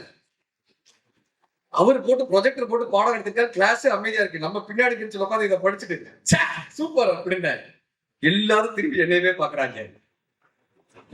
அவர் போட்டு ப்ரொஜெக்டர் போட்டு பாடம் எடுத்திருக்காரு. கிளாஸ் அமைதியா இருக்கு. நம்ம பின்னாடி பெஞ்சில் உட்காந்து இதை படிச்சுட்டு சூப்பர் அப்படின்னு எல்லாரும் திரும்பி என்னையவே பாக்குறாங்க.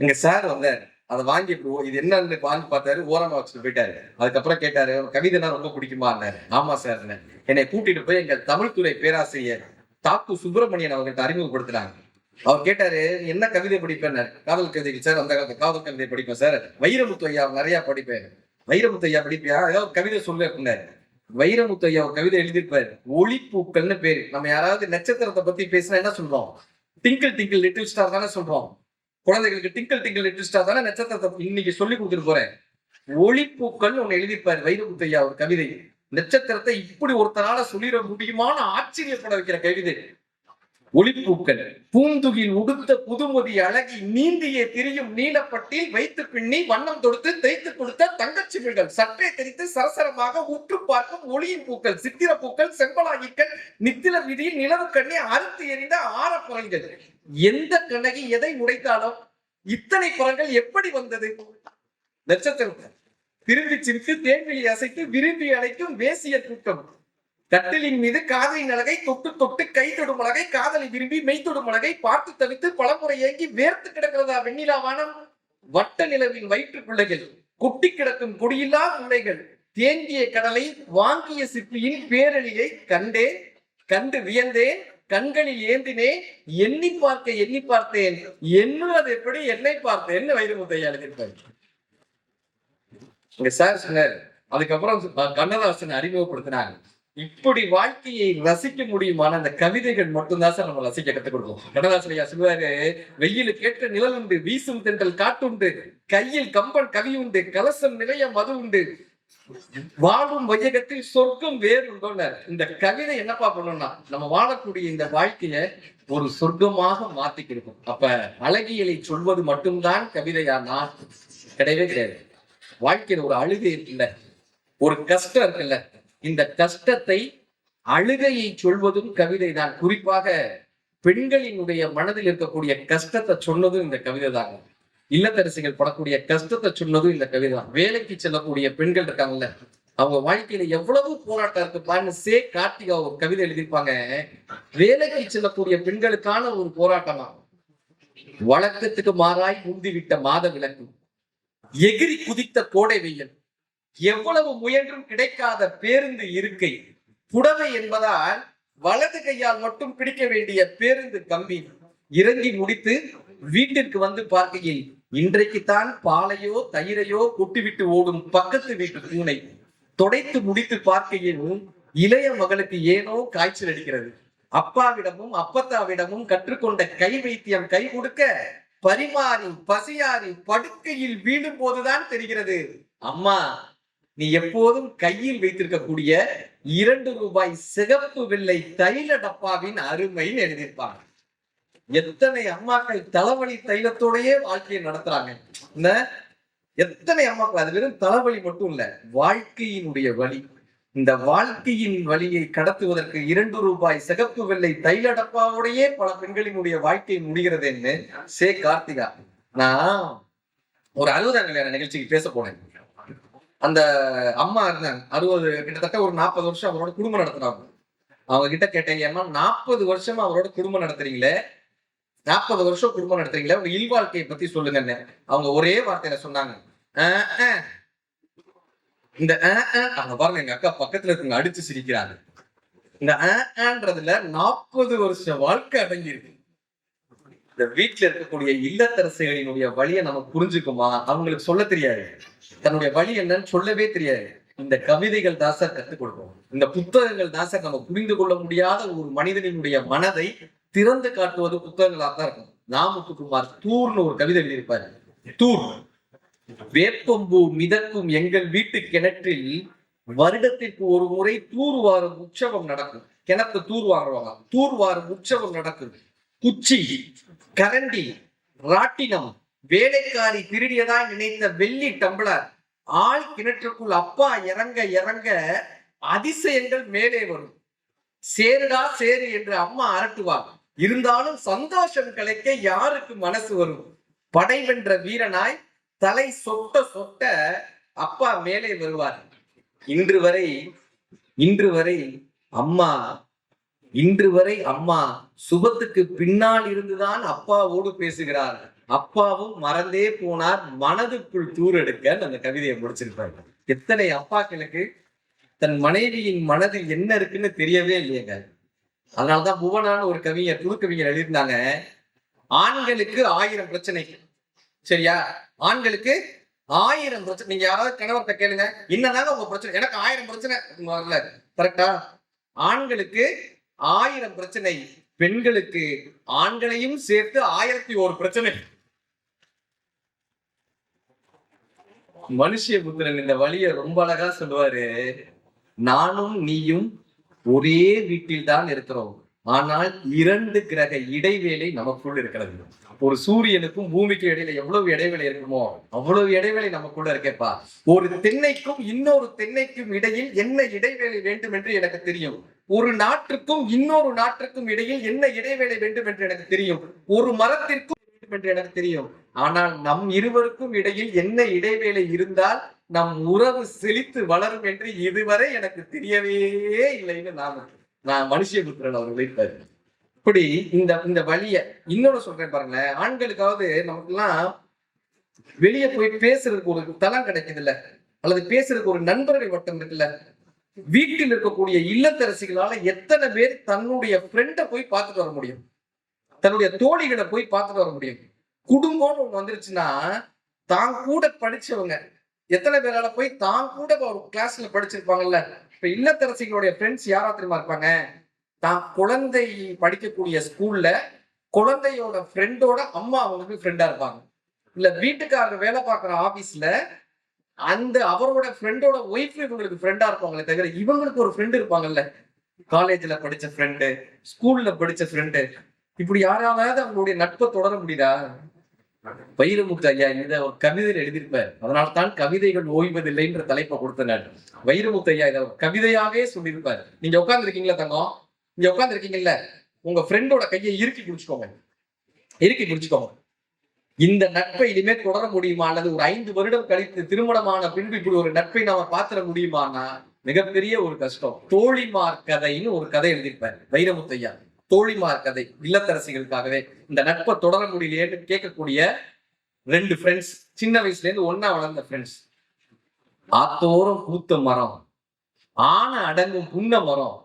எங்க சார் வந்தாரு, அதை வாங்கி இது என்னன்னு வாங்கி பார்த்தாரு, ஓரமா வச்சுட்டு போயிட்டாரு. அதுக்கப்புறம் கேட்டாரு, கவிதைனா ரொம்ப பிடிக்குமான்னாரு. ஆமா சார். என்னை கூட்டிட்டு போய் எங்க தமிழ் துறை பேராசிரியர் தாக்கு சுப்பிரமணியன் அவர்கிட்ட அறிமுகப்படுத்தினாங்க. அவர் கேட்டாரு, என்ன கவிதை படிப்பேன்? காதல் கவிதை சார். அந்த காலத்துல காதல் கவிதை படிப்பேன் சார். வைரமுத்து ஐயா நிறைய படிப்பேன். வைரமுத்து ஐயா படிப்பியா? ஏதாவது கவிதை சொல்லு அப்படின்னாரு. வைரமுத்து ஐயா கவிதை எழுதியிருப்பாரு, ஒளிப்பூக்கள்னு பேரு. நம்ம யாராவது நட்சத்திரத்தை பத்தி பேசினா என்ன சொல்றோம்? டிங்கிள் டிங்கிள் லிட்டில் ஸ்டார் தானே சொல்றோம். குழந்தைகளுக்கு டிங்கிள் டிங்கிள் லிட்டில் ஸ்டார் தானே நட்சத்திரத்தை இன்னைக்கு சொல்லி கொடுத்துட்டு போறேன். ஒளிப்பூக்கள் ஒண்ணு எழுதியிருப்பாரு வைரமுத்து ஐயா ஒரு கவிதை. நட்சத்திரத்தை இப்படி ஒருத்தனால சொல்லிட முடியுமான ஆச்சரியப்பட வைக்கிற கவிதை ஒளிப்பூக்கள். பூந்துகில் உடுத்த புதுமதி அழகி நீந்தியே திரியும் நீலப்பட்டில் வைத்து பின்னி வண்ணம் தொடுத்து தைத்து கொடுத்த தங்கச்சிமிழ்கள் சற்றே தெரித்து சரசரமாக உற்று பார்க்கும் ஒளியின் பூக்கள் சித்திர பூக்கள் செம்பலாகிக்கள் நித்தில விதியில் நிலவு கண்ணி அறுத்து எறிந்த ஆரப்புறங்கள். எந்த கண்ணகி எதை உடைத்தாலும் இத்தனை புறங்கள் எப்படி வந்தது? நட்சத்திரம் திரும்பி சிரித்து தேன்வெளி அசைத்து விரும்பி அழைக்கும் வேசிய தூக்கம். கட்டிலின் மீது காதலின் அழகை தொட்டு தொட்டு கை தொடும் அழகை காதலை விரும்பி மெய்த்தொடும் அழகை பார்த்து தவித்து பலமுறை ஏங்கி வேர்த்து கிடக்கிறதா வெண்ணிலா வானம். வட்ட நிலவின் வயிற்று பிள்ளைகள் குட்டி கிடக்கும் குடியில்லா பிள்ளைகள் தேங்கிய கடலை வாங்கிய சிற்பியின் பேரழியை கண்டு வியந்தேன் கண்களில் ஏந்தினேன் எண்ணி பார்த்தேன் என்னது எப்படி என்னை பார்த்தேன் வைரமுத்தையா எழுதியிருப்பாரு. இங்க சார் சொன்னார். அதுக்கப்புறம் கண்ணதாசன் அறிமுகப்படுத்தினாங்க. இப்படி வாழ்க்கையை ரசிக்க முடியுமான அந்த கவிதைகள் மட்டும்தான் சார் நம்ம ரசிக்க கத்துக் கொடுக்கும். கண்ணதாசன் ஐயா சொல்லுவாரு, வெயிலுக்கு ஏற்ற நிழல் உண்டு, வீசும் தென்றல் காட்டுண்டு, கையில் கம்பன் கவி உண்டு, கலசம் நிறைய மது உண்டு, வாழும் வையகத்தில் சொர்க்கம் வேறு உண்டோன்னு. இந்த கவிதை என்னப்பா பண்ணணும்னா நம்ம வாழக்கூடிய இந்த வாழ்க்கைய ஒரு சொர்க்கமாக மாத்தி கொடுக்கும். அப்ப அழகியலை சொல்வது மட்டும்தான் கவிதையானா? கிடையவே கிடையாது. வாழ்க்கையில ஒரு அழுகை இருக்குல்ல, ஒரு கஷ்டம் இருக்குல்ல, இந்த கஷ்டத்தை அழுகையை சொல்வதும் கவிதை தான். குறிப்பாக பெண்களினுடைய மனதில் இருக்கக்கூடிய கஷ்டத்தை சொன்னதும் இந்த கவிதை தாங்க. இல்லத்தரசிகள் படக்கூடிய கஷ்டத்தை சொன்னதும் இந்த கவிதை தான். வேலைக்கு செல்லக்கூடிய பெண்கள் இருக்காங்கல்ல, அவங்க வாழ்க்கையில எவ்வளவு போராட்டம் இருக்குப்பான்னு கார்த்திகா ஒரு கவிதை எழுதியிருப்பாங்க. வேலைக்கு செல்லக்கூடிய பெண்களுக்கான ஒரு போராட்டமா, வழக்கத்துக்கு மாறாய் முந்திவிட்ட மாத விளக்கு, எகிரி குதித்த கோடை வெயில், எவ்வளவு முயன்றும் கிடைக்காத பேருந்து இருக்கை, புடவை என்பதால் வலது கையால் மட்டும் பிடிக்க வேண்டிய பேருந்து கம்பி, இறங்கி முடித்து வீட்டிற்கு வந்து பார்க்கையில் இன்றைக்குத்தான் பாலையோ தயிரையோ கொட்டிவிட்டு ஓடும் பக்கத்து வீட்டு பூனை, தொடைத்து முடித்து பார்க்கையில் இளைய மகளுக்கு ஏனோ காய்ச்சல் அடிக்கிறது, அப்பாவிடமும் அப்பத்தாவிடமும் கற்றுக்கொண்ட கை வைத்தியம் கை கொடுக்க பரிமாறி பசியாரி படுக்கையில் வீழும் போதுதான் தெரிகிறது, அம்மா நீ எப்போதும் கையில் வைத்திருக்கக்கூடிய 2 ரூபாய் சிகப்பு வெள்ளை தைல டப்பாவின் அருமைன்னு எழுதியிருப்பாங்க. எத்தனை அம்மாக்கள் தலைவலி தைலத்தோடயே வாழ்க்கையை நடத்துறாங்க. எத்தனை அம்மாக்கள், அது வெறும் தலைவலி மட்டும் இல்ல, வாழ்க்கையினுடைய வலி. இந்த வாழ்க்கையின் வழியை கடத்துவதற்கு 2 ரூபாய் சிகப்பு வெள்ளை தைல டப்பாவோடையே பல பெண்களினுடைய வாழ்க்கை முடிகிறதுன்னு கார்த்திகா. நான் ஒரு 60ஆம் கல்யாண நிகழ்ச்சிக்கு பேச போனேன். அந்த அம்மா இருந்தாங்க, 60 கிட்டத்தட்ட ஒரு 40 வருஷம் அவரோட குடும்பம் நடத்துறாங்க. அவங்க கிட்ட கேட்டேன், ஏமா 40 வருஷமா அவரோட குடும்பம் நடத்துறீங்களே, 40 வருஷம் குடும்பம் நடத்துறீங்களே, உங்க இல்வாழ்க்கையை பத்தி சொல்லுங்கன்னு. அவங்க ஒரே வார்த்தையில சொன்னாங்க, இந்த அவங்க பாருங்க, எங்க அக்கா பக்கத்துல இருக்கவங்க அடிச்சு சிரிக்கிறாங்க. இந்த ன்றதுல 40 வருஷ வாழ்க்கை அடங்கி இருக்கு. இந்த வீட்டுல இருக்கக்கூடிய இல்லத்தரசிகளினுடைய வழியை நம்ம புரிஞ்சுக்குமா? அவங்களுக்கு சொல்ல தெரியாது, தன்னுடைய வழி என்னன்னு சொல்லவே தெரியாது. இந்த கவிதைகள் தான் சார் கத்துக் கொடுக்கும். இந்த புத்தகங்கள் தான் சார் நம்ம புரிந்து கொள்ள முடியாத ஒரு மனிதனினுடைய மனதை திறந்து காட்டுவது புத்தகங்களாக தான் இருக்கும். நாமுத்துக்குமார் தூர்னு ஒரு கவிதை எழுதியிருப்பாரு. தூர், வேப்பம்பூ மிதக்கும் எங்கள் வீட்டு கிணற்றில் வருடத்திற்கு ஒரு முறை தூர்வாரும் உற்சவம் நடக்கும். கிணத்து தூர்வாருவாங்க. தூர்வாரும் உற்சவம் நடக்கும். குச்சி, கரண்டி, ராட்டினம், வேலைக்காரி திருடியதாய் நினைத்த வெள்ளி டம்ளர், ஆள் கிணற்றுக்குள் அப்பா இறங்க இறங்க அதிசயங்கள் மேலே வரும். சேருடா சேரு என்று அம்மா அரட்டுவார். இருந்தாலும் சந்தோஷம் கிடைக்க யாருக்கு மனசு வரும்? படை வென்ற வீரனாய் தலை சொட்ட சொட்ட அப்பா மேலே வருவார். இன்று வரை அம்மா சுபத்துக்கு பின்னால் இருந்துதான் அப்பாவோடு பேசுகிறார். அப்பாவும் மறந்தே போனார், மனதுக்குள் தூரெடுக்க அந்த கவிதையை முடிச்சிருப்பாங்க. எத்தனை அப்பாக்களுக்கு தன் மனைவியின் மனதில் என்ன இருக்குன்னு தெரியவே இல்லையங்க. அதனாலதான் புவனான ஒரு கவிஞர், புது கவிஞர் எழுதியிருந்தாங்க, ஆண்களுக்கு 1000 பிரச்சனை. சரியா? ஆண்களுக்கு 1000 பிரச்சனை. நீங்க யாராவது கணவர்கிட்ட கேளுங்க, என்னதாங்க உங்க பிரச்சனை? எனக்கு 1000 பிரச்சனை வரல. கரெக்டா? ஆண்களுக்கு 1000 பிரச்சனை, பெண்களுக்கு ஆண்களையும் சேர்த்து 1001 பிரச்சனை. மனுஷபுத்திரன் இந்த வழியை ரொம்ப அழகா சொல்லுவாரு. நானும் நீயும் ஒரே வீட்டில் தான் இருக்கிறோம், ஆனால் 2 கிரக இடைவேளை நமக்குள்ள இருக்கிறது. ஒரு சூரியனுக்கும் பூமிக்கும் இடையில எவ்வளவு இடைவேளை இருக்குமோ அவ்வளவு இடைவேளை நமக்குள்ள இருக்கேப்பா. ஒரு தென்னைக்கும் இன்னொரு தென்னைக்கும் இடையில் என்ன இடைவேளை வேண்டும் என்று எனக்கு தெரியும். ஒரு நாட்டுக்கும் இன்னொரு நாட்டுக்கும் இடையில் என்ன இடைவேளை வேண்டும் என்று எனக்கு தெரியும். ஒரு மரத்திற்கும் வேண்டும் என்று எனக்கு தெரியும். ஆனால் நம் இருவருக்கும் இடையில் என்ன இடைவேளை இருந்தால் நம் உறவு செழித்து வளரும் என்று இதுவரை எனக்கு தெரியவே இல்லைன்னு நான் மனுஷபுத்திரன் அவர் வைப்பாரு. இப்படி இந்த வழிய இன்னொன்னு சொல்றேன் பாருங்களேன். ஆண்களுக்காவது நமக்கு எல்லாம் வெளியே போய் பேசுறதுக்கு ஒரு தளம் கிடைக்குது இல்ல, அல்லது பேசுறதுக்கு ஒரு நண்பர்கள் வட்டம் இருக்குல்ல. வீட்டில் இருக்கக்கூடிய இல்லத்தரசிகளால எத்தனை பேர் தன்னுடைய ஃப்ரெண்டை போய் பார்த்துட்டு வர முடியும், தன்னுடைய தோழிகளை போய் பார்த்துட்டு வர முடியும். குடும்பம்னு ஒண்ணு வந்துருச்சுன்னா தான் கூட படிச்சவங்க எத்தனை பேரால போய் தான் கூட ஒரு கிளாஸ்ல படிச்சிருப்பாங்கல்ல. இப்ப இல்லத்தரசிகளுடைய ஃப்ரெண்ட்ஸ் யாரா தெரியுமா இருப்பாங்க? தான் குழந்தை படிக்கக்கூடிய ஸ்கூல்ல குழந்தையோட ஃப்ரெண்டோட அம்மா அவங்களுக்கு ஃப்ரெண்டா இருப்பாங்க. இல்ல வீட்டுக்காரர் வேலை பார்க்குற ஆபீஸ்ல அந்த அவரோட ஃப்ரெண்டோட ஒய்ஃப் இவங்களுக்கு ஃப்ரெண்டா இருப்பாங்களே தவிர இவங்களுக்கு ஒரு ஃப்ரெண்டு இருப்பாங்கல்ல. காலேஜ்ல படிச்ச ஃப்ரெண்டு, ஸ்கூல்ல படிச்ச ஃப்ரெண்டு, இப்படி யாராவது அவங்களுடைய நட்பை தொடர முடியுதா? வைரமுத்து ஐயா இத ஒரு கவிதையில் எழுதியிருப்பார். அதனால்தான் கவிதைகள் ஓய்வதில்லைன்ற தலைப்பை கொடுத்தனர். வைரமுத்து ஐயா இதை கவிதையாவே சொல்லியிருப்பார். நீங்க உட்கார்ந்து இருக்கீங்களா தங்கம்? நீங்க உட்கார்ந்து இருக்கீங்கல்ல, உங்க ஃப்ரெண்டோட கையை இறுக்கி பிடிச்சுக்கோங்க. இந்த நட்பை இனிமே தொடர முடியுமா? அல்லது ஒரு 5 வருடம் கழித்து திருமணமான பின்பு இப்படி ஒரு நட்பை நாம பாத்திர முடியுமானா மிகப்பெரிய ஒரு கஷ்டம். தோழிமார் கதைன்னு ஒரு கதை எழுதியிருப்பார் வைரமுத்து ஐயா. தோழிமார் கதை, இல்லத்தரசிகளுக்காகவே. இந்த நட்பை தொடர முடியலையேன்னு கேட்கக்கூடிய 2 ஃப்ரெண்ட்ஸ், சின்ன வயசுல இருந்து ஒன்னா வளர்ந்த ஃப்ரெண்ட்ஸ். ஆத்தோரம் பூத்த மரம், ஆன அடங்கும் புன்ன மரம்,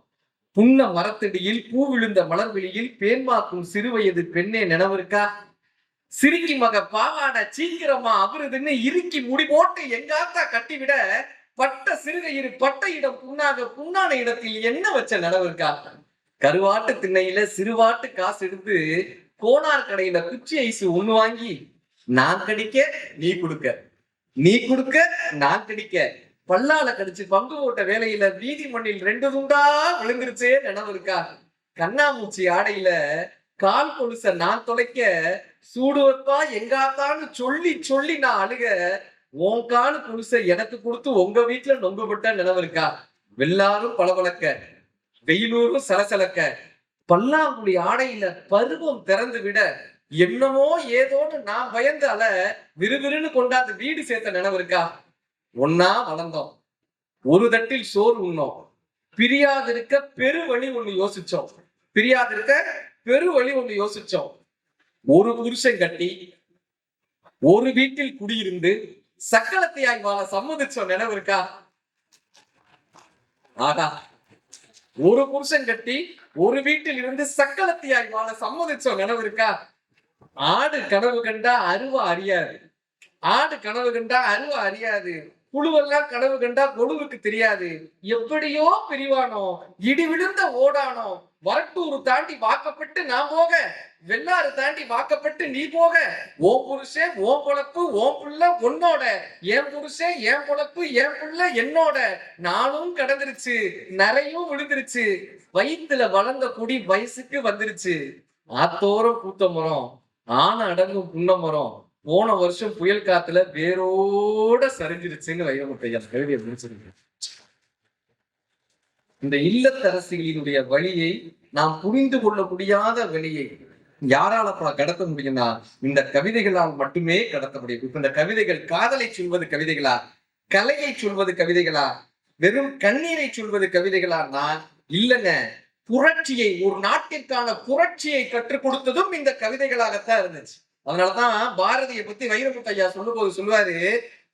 புன்ன மரத்தடியில் பூ விழுந்த மலர்வெளியில் பேன்மாக்கும் சிறுவயது பெண்ணே நினைவிருக்கா? சிரிக்கி மக பாவாட சீக்கிரமா அவருதுன்னு இறுக்கி முடி போட்டு எங்காத்தா கட்டிவிட பட்ட சிறுகையிரு பட்ட இடம் புண்ணாக புண்ணான இடத்தில் என்ன வச்ச நினைவிருக்கா? கருவாட்டு திண்ணையில சிறுவாட்டு காசு எடுத்து கோனார் கடையில குச்சி ஐசு ஒண்ணு வாங்கி நான் கடிக்க நீ கொடுக்க, நீ கொடுக்க நான் கடிக்க, பல்லால கடிச்சு பங்கு போட்ட வேலையில வீதி மண்ணில் 2 துண்டா விழுந்துருச்சே நினைவு இருக்கா? கண்ணாமூச்சி ஆடையில கால் கொலுச நான் தொலைக்க சூடு வைப்பா எங்காத்தான்னு சொல்லி சொல்லி நான் அழுக உன் கால் கொலுச எனக்கு கொடுத்து உங்க வீட்டுல நொங்குபட்ட நினைவு இருக்கா? வெள்ளாரும் பளபளக்க, வெயிலூரும் சலசலக்க, பல்லாங்குழி ஆடையில பருவம் திறந்து விட என்னமோ ஏதோன்னு நான் பயந்தால விறுவிறுன்னு கொண்டாந்து வீடு சேர்த்த நினைவு இருக்கா? ஒன்னா வளர்ந்தோம், ஒரு தட்டில் சோறு உண்ணோம், பிரியாதிருக்க பெருவழி ஒண்ணு யோசிச்சோம், ஒரு புருஷன் கட்டி ஒரு வீட்டில் குடியிருந்து சக்களத்தையாய் வாழ சம்மதிச்சோம் நினைவு இருக்கா? ஆகா, ஒரு புருஷன் கட்டி ஒரு வீட்டில் இருந்து சக்களத்தையாய் வாழ சம்மதிச்சோம் நினைவு இருக்கா? ஆடு கனவு கண்டா அருவா அறியாது, புழுவெல்லாம் கனவு கண்டா கொழுவுக்கு தெரியாது. எப்படியோ பிரிவானோ, இடி விழுந்த ஓடானோ, வரட்டூர் தாண்டி வாக்கப்பட்டு நான் போக, வெள்ளாறு தாண்டி வாக்கப்பட்டு நீ போக, ஓம் புருஷன் ஓம் பொழப்பு ஓம் புள்ள உன்னோட, என் புருஷன் என் பொழப்பு என் புள்ள என்னோட, நானும் கடந்துருச்சு நிறையும் விழுந்துருச்சு, வயிற்றுல வளர்ந்த குடி வயசுக்கு வந்துருச்சு, ஆத்தோரம் பூத்த மரம் ஆன அடங்கும் புன்ன மரம் போன வருஷம் புயல் காத்துல வேரோட சரிஞ்சிருச்சுன்னு வைரமுத்தையா கவிதையை முடிச்சிருக்கு. இந்த இல்லத்தரசிகளினுடைய வழியை நாம் புரிந்து கொள்ள முடியாத வழியை யாரால கடத்த முடியும்னா இந்த கவிதைகளால் மட்டுமே கடத்த முடியும். இப்ப இந்த கவிதைகள் காதலை சொல்வது கவிதைகளா, கலையை சொல்வது கவிதைகளா, வெறும் கண்ணீரை சொல்வது கவிதைகளான்னா இல்லைங்க. புரட்சியை, ஒரு நாட்டிற்கான புரட்சியை கற்றுக் கொடுத்ததும் இந்த கவிதைகளாகத்தான் இருந்துச்சு. அதனாலதான் பாரதியை பத்தி வைரமுத்தையா சொல்லும் போது சொல்லுவாரு,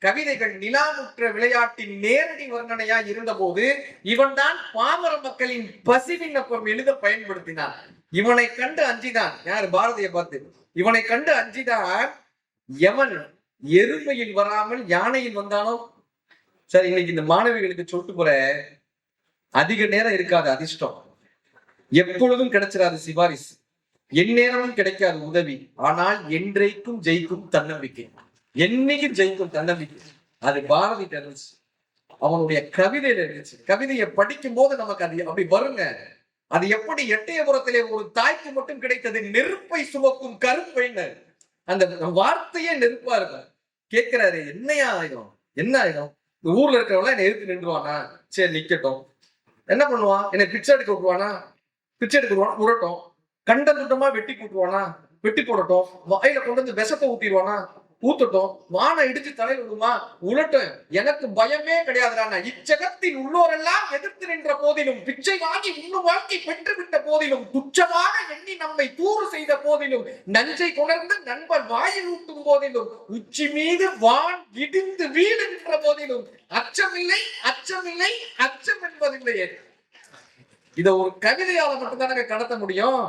கவிதைகள் நிலாமுற்ற விளையாட்டின் நேரடி வர்ணனையா இருந்த போது இவன் தான் பாமர மக்களின் பசிவிண்ணப்பம் எழுத பயன்படுத்தினான். இவனை கண்டு அஞ்சிதான், யாரு பாரதியை பார்த்து, இவனை கண்டு அஞ்சிதான் எவன் எருமையில் வராமல் யானையில் வந்தானோ. சரி, இன்னைக்கு இந்த மாணவிகளுக்கு சொல்லிட்டு போற அதிக நேரம் இருக்காது அதிர்ஷ்டம், எப்பொழுதும் கிடைச்சிடாது சிபாரிசு, எந்நேரமும் கிடைக்காது உதவி, ஆனால் என்றைக்கும் ஜெயிக்கும் தன்னம்பிக்கை, என்னைக்கு ஜெயிக்கும் தன்னம்பிக்கை. அது பாரதி தெரிஞ்சு அவனுடைய கவிதையில இருந்துச்சு. கவிதையை படிக்கும் போது நமக்கு அது அப்படி வருங்க. அது எப்படி எட்டயபுரத்திலே ஒரு தாய்க்கு மட்டும் கிடைத்தது நெருப்பை சுமக்கும் கருப்பைன்னு, அந்த வார்த்தையே நெருப்பா இருக்கும். கேட்கிறாரு, என்னையா ஆயிடும், என்ன ஆயிடும், இந்த ஊர்ல இருக்கிறவங்க என்னை எதிர்த்து நின்றுவானா, சரி நிக்கட்டும், என்ன பண்ணுவான், என்னை பிச்சை எடுக்க விட்டுருவானா, பிச்சை எடுக்க விடுவானா, உரட்டும், கண்ட துண்டமா வெட்டி போட்டுருவானா, வெட்டி போடட்டும், வாயில கொண்டு வந்து விஷத்தை ஊத்திடுவானா, ஊத்தட்டும், வானை இடிச்சு தலையில் விடுமா, உலட்டும், எனக்கு பயமே கிடையாதுடா. இச்சகத்தின் உள்ளோரெல்லாம் எதிர்த்து நின்ற போதிலும், பிச்சை வாங்கி உண்ணும் வாழ்க்கை பெற்றுவிட்ட போதிலும், துச்சமாக எண்ணி நம்மை தூறு செய்த போதிலும், நஞ்சை கொணர்ந்து நண்பன் வாயில் ஊட்டும் போதிலும், உச்சி மீது வான் இடிந்து வீடு நின்ற போதிலும், அச்சமில்லை அச்சமில்லை அச்சம் என்பதில்லையே. இத ஒரு கவிதையால மட்டும்தானே கடத்த முடியும்.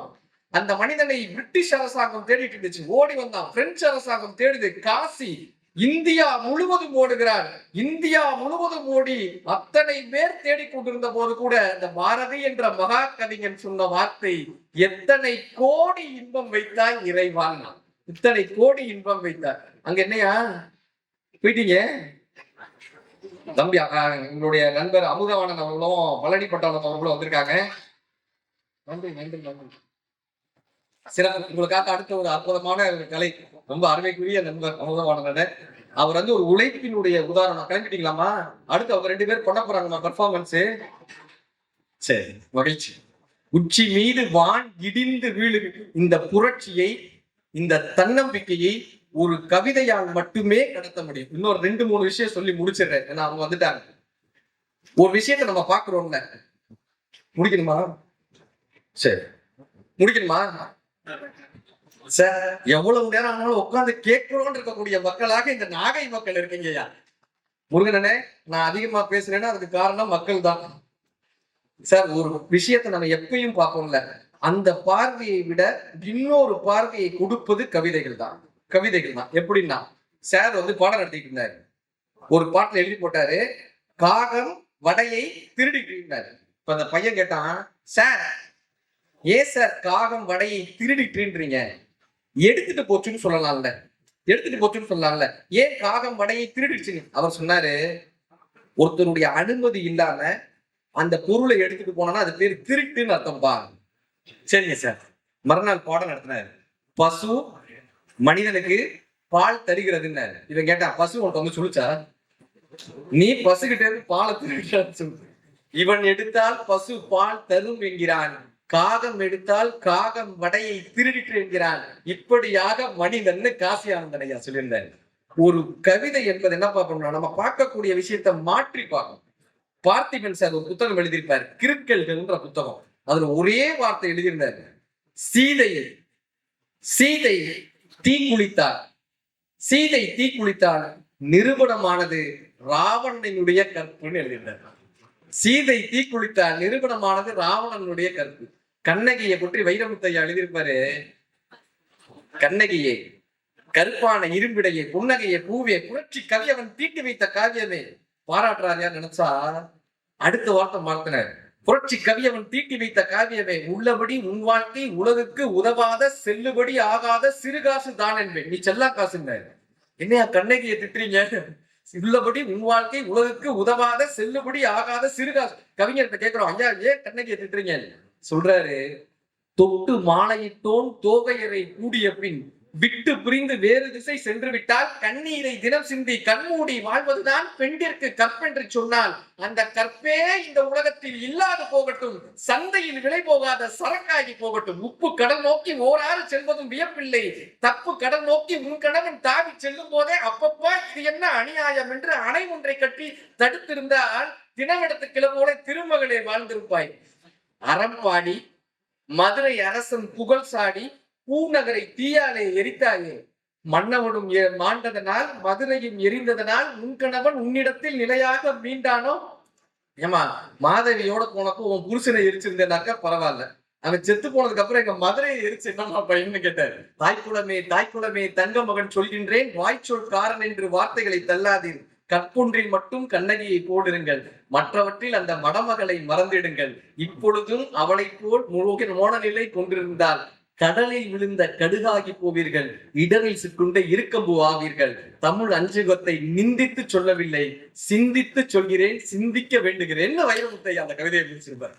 அந்த மனிதனை பிரிட்டிஷ் அரசாங்கம் தேடிட்டு இருந்துச்சு, ஓடி வந்தான். பிரெஞ்சு அரசாங்கம் தேடுது, காசி, இந்தியா முழுவதும் ஓடுகிறார். இந்தியா முழுவதும் ஓடி அத்தனை பேர் தேடிக்கொண்டிருந்த போது கூட இந்த பாரதி என்ற மகா கவிஞன் சொன்ன வார்த்தை, எத்தனை கோடி இன்பம் வைத்தாய் இறைவான், இத்தனை கோடி இன்பம் வைத்தார். அங்க என்னையா போயிட்டீங்க தம்பி, எங்களுடைய நண்பர் அமுதவாணன் அவர்களும் பழனி பட்டாளம் அவர்களும் வந்திருக்காங்க. நன்றி நன்றி நன்றி. சிறப்பு. உங்களுக்காக அடுத்த ஒரு அற்புதமான கலை, ரொம்ப அருமைக்குரிய நண்பர் அமுதவாணன். அவர் வந்து ஒரு உழைப்பினுடைய உதாரணம். கிளம்பிட்டீங்களாமா? அடுத்து அவங்க 2 பேர் பண்ண போறாங்கம்மா பர்ஃபார்மன்ஸ். சரி, மகிழ்ச்சி. உச்சி மீது வான் இடிந்து வீழு. இந்த புரட்சியை, இந்த தன்னம்பிக்கையை ஒரு கவிதையால் மட்டுமே கடத்த முடியும். இன்னொரு 2-3 விஷயம் சொல்லி முடிச்சிடுறேன், ஏன்னா அவங்க வந்துட்டாங்க. ஒரு விஷயத்தை நம்ம பாக்குறோம்ல, முடிக்கணுமா? சரி, முடிக்கணுமா சார்? எவ்வளவு நேரம் ஆனாலும் உட்கார்ந்து கேட்கிறோம் இருக்கக்கூடிய மக்களாக இந்த நாகை மக்கள் இருக்கீங்கய்யா. முருகனே, நான் அதிகமா பேசுறேன்னா அதுக்கு காரணம் மக்கள் தான் சார். ஒரு விஷயத்தை நம்ம எப்பயும் பார்ப்போம்ல, அந்த பார்வையை விட இன்னொரு பார்வையை கொடுப்பது கவிதைகள் தான். கவிதைகள் தான். எப்படின்னா, சார் வந்து பாடம் நடத்திட்டு இருந்தாரு, ஒரு பாட்டுல எழுதி போட்டாரு, காகம் வடையை திருடிட்டு இருந்தாரு. இப்ப அந்த பையன் கேட்டான், சார் ஏன் சார் காகம் வடையை திருடிட்டுன்றீங்க, எடுத்துட்டு போச்சுன்னு சொல்லலாம்ல, எடுத்துட்டு போச்சுன்னு சொல்லலாம்ல, ஏன் காகம் வடையை திருடிச்சுன்னு? அவர் சொன்னாரு, ஒருத்தருடைய அனுமதி இல்லாம அந்த பொருளை எடுத்துட்டு போனா அது பேர் திருட்டுன்னு அர்த்தம்பா. சரிங்க சார். மறுநாள் பாடம் நடத்தினாரு, பசு மனிதனுக்கு பால் தருகிறதுன்னு. இவன் கேட்டா, பசு உனக்கு வந்து சொல்லிச்சா, நீ பசுகிட்ட இருந்து பாலை திருடுறான்னு. இவன் எடுத்தால் பசு பால் தரும் என்கிறான், காகம் எடுத்தால் காகம் வடையை திருடிட்டு என்கிறான். இப்படியாக மனிதன் காசி ஆனந்தனையா சொல்லியிருந்தார். ஒரு கவிதை என்பது என்ன பார்க்கணும்னா, நம்ம பார்க்கக்கூடிய விஷயத்தை மாற்றி பார்க்கணும். பார்த்திபன் சார் ஒரு புத்தகம் எழுதியிருப்பார், கிறுக்கல்கள்ன்ற புத்தகம். அதுல ஒரே வார்த்தை எழுதியிருந்தார், சீதை சீதை தீ குளித்தார், சீதை தீ குளித்தார், நிரூபணமானது ராவணனுடைய கற்புன்னு எழுதியிருந்தார். சீதை தீ குளித்தார், நிரூபணமானது ராவணனுடைய கற்பு. கண்ணகியை பற்றி வைரமுத்தையா எழுதியிருப்பாரு, கண்ணகியே கருப்பான இரும்பிடையே புன்னகையை பூவே புரட்சி கவியவன் தீட்டி வைத்த காவியமே பாராட்டுறாரியா நினைச்சா அடுத்த வார்த்தை மாத்தினார், புரட்சி கவியவன் தீட்டி வைத்த காவியமே உள்ளபடி உன் வாழ்க்கை உலகுக்கு உதவாத செல்லுபடி ஆகாத சிறுகாசு தான் என்பேன். நீ செல்லா காசுங்க. என்னையா கண்ணகியை திட்டுறீங்க? உள்ளபடி உன் வாழ்க்கை உலகுக்கு உதவாத செல்லுபடி ஆகாத சிறுகாசு. கவிஞர்கிட்ட கேட்கிறோம், ஐயா ஏன் கண்ணகியை திட்டுறீங்க? சொல்றாரு, தொட்டு மாலையிட்டோன் தோகையரை கூடிய பின் விட்டு பிரிந்து வேறு திசை சென்று விட்டால் கண்ணீரை தினம் சிந்தி கண்மூடி வாழ்வதுதான் பெண்டிற்கு கற்பென்று சொன்னால் அந்த கற்பே இந்த உலகத்தில் இல்லாது போகட்டும், சந்தையில் விலை போகாத சரக்காகி போகட்டும். உப்பு கடல் நோக்கி ஓராறு செல்வதும் வியப்பில்லை, தப்பு கடல் நோக்கி உன் கணவன் தாவி செல்லும் போதே அப்பப்பா இது என்ன அநியாயம் என்று அணை ஒன்றை கட்டி தடுத்திருந்தால் தினமெடுத்து கிளம்போட திருமகளே வாழ்ந்திருப்பாய். அறம்பாடி மதுரை அரசன் புகழ் சாடி பூநகரை தீயாலே எரித்தாயே, மன்னவனும் மாண்டதனால் மதுரையும் எரிந்ததனால் உன் கணவன் உன்னிடத்தில் நிலையாக மீண்டானோ? ஏமா மாதவியோட போனப்போ உன் புருஷனை எரிச்சிருந்தேனாக்கா பரவாயில்ல, அவன் செத்து போனதுக்கு அப்புறம் எங்க மதுரையை எரிச்சு என்னமா பையன்னு கேட்டாரு. தாய்க்குளமே தாய்க்குளமே தங்க மகன் சொல்கின்றேன், வாய்ச்சொல் காரன் என்று வார்த்தைகளை தள்ளாதீர். கற்பொன்றில் மட்டும் கண்ணகியை போடுங்கள், மற்றவற்றில் அந்த மடமகளை மறந்திடுங்கள். இப்பொழுதும் அவளை போல் மோனநிலை கொண்டிருந்தால் கடலில் விழுந்த கடுகாகி போவீர்கள், இடரில் சிக்குண்ட இருக்கம்பு ஆவீர்கள். தமிழ் அஞ்சுகத்தை நிந்தித்து சொல்லவில்லை, சிந்தித்து சொல்கிறேன், சிந்திக்க வேண்டுகிறேன். வைரமுத்தை அந்த கவிதையை முடிச்சிருப்பார்.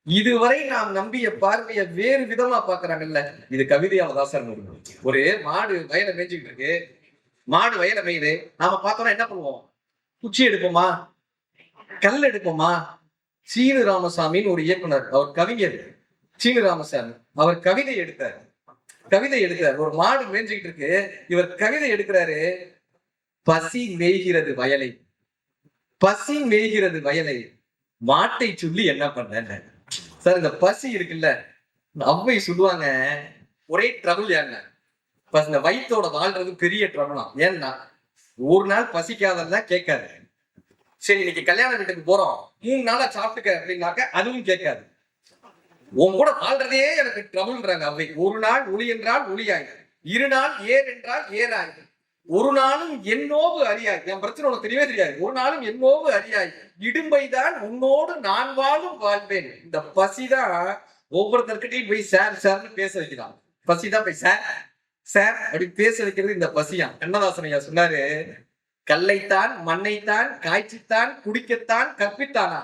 இதுவரை நாம் நம்பிய பார்வைய வேறு விதமா பாக்குறாங்கல்ல, இது கவிதையால தான் சார் முடியும். ஒரு மாடு வயலை மேய்ஞ்சுக்கிட்டு இருக்கு, மாடு வயலை மேயுது. நாம பார்த்தோம்னா என்ன பண்ணுவோம்? குச்சி எடுப்போமா, கல் எடுப்போமா? சீனு ராமசாமின்னு ஒரு இயக்குனர், அவர் கவிஞர் சீனு ராமசாமி, அவர் கவிதை எடுத்தார். ஒரு மாடு மேய்ஞ்சுக்கிட்டு இருக்கு, இவர் கவிதை எடுக்கிறாரு. பசி மேய்கிறது வயலை, பசி மேய்கிறது வயலை, மாட்டை சொல்லி என்ன பண்ண சார்? இந்த பசி இருக்குல்ல, அவ்வை சொல்லுவாங்க, ஒரே ட்ரபிள் ஏங்க, இந்த வயிற்றோட வாழ்றது பெரிய ட்ரபிளாம். ஏன்னா ஒரு நாள் பசிக்காதான் கேட்காது. சரி இன்னைக்கு கல்யாண வீட்டுக்கு போறோம், 3 நாளா சாப்பிட்டுக்க அப்படின்னாக்க அதுவும் கேட்காது. உன் கூட வாழ்றதே எனக்கு ட்ரபிள்ன்றாங்க அவை. ஒரு நாள் ஒளி என்றால் ஒளியாய், 2 நாள் ஏர் என்றால் ஏராய், ஒரு நாளும் என்னோவு அறியாய். என் பிரச்சனை உனக்கு தெரியவே தெரியாது. ஒரு நாளும் என்னோவு அறியாய், இடும்பைதான் உன்னோடு நான் வாழும் வாழ்வேன். இந்த பசிதான் ஒவ்வொருத்தர்கிட்டையும் போய் சார் சார்னு பேச வைக்கிறான். பசிதான் போய் சார் சார் அப்படி பேச வைக்கிறது இந்த பசியா. கண்ணதாசன் ஐயா சொன்னாரு, கல்லைத்தான் மண்ணைத்தான் காய்ச்சித்தான் குடிக்கத்தான் கற்பித்தானா,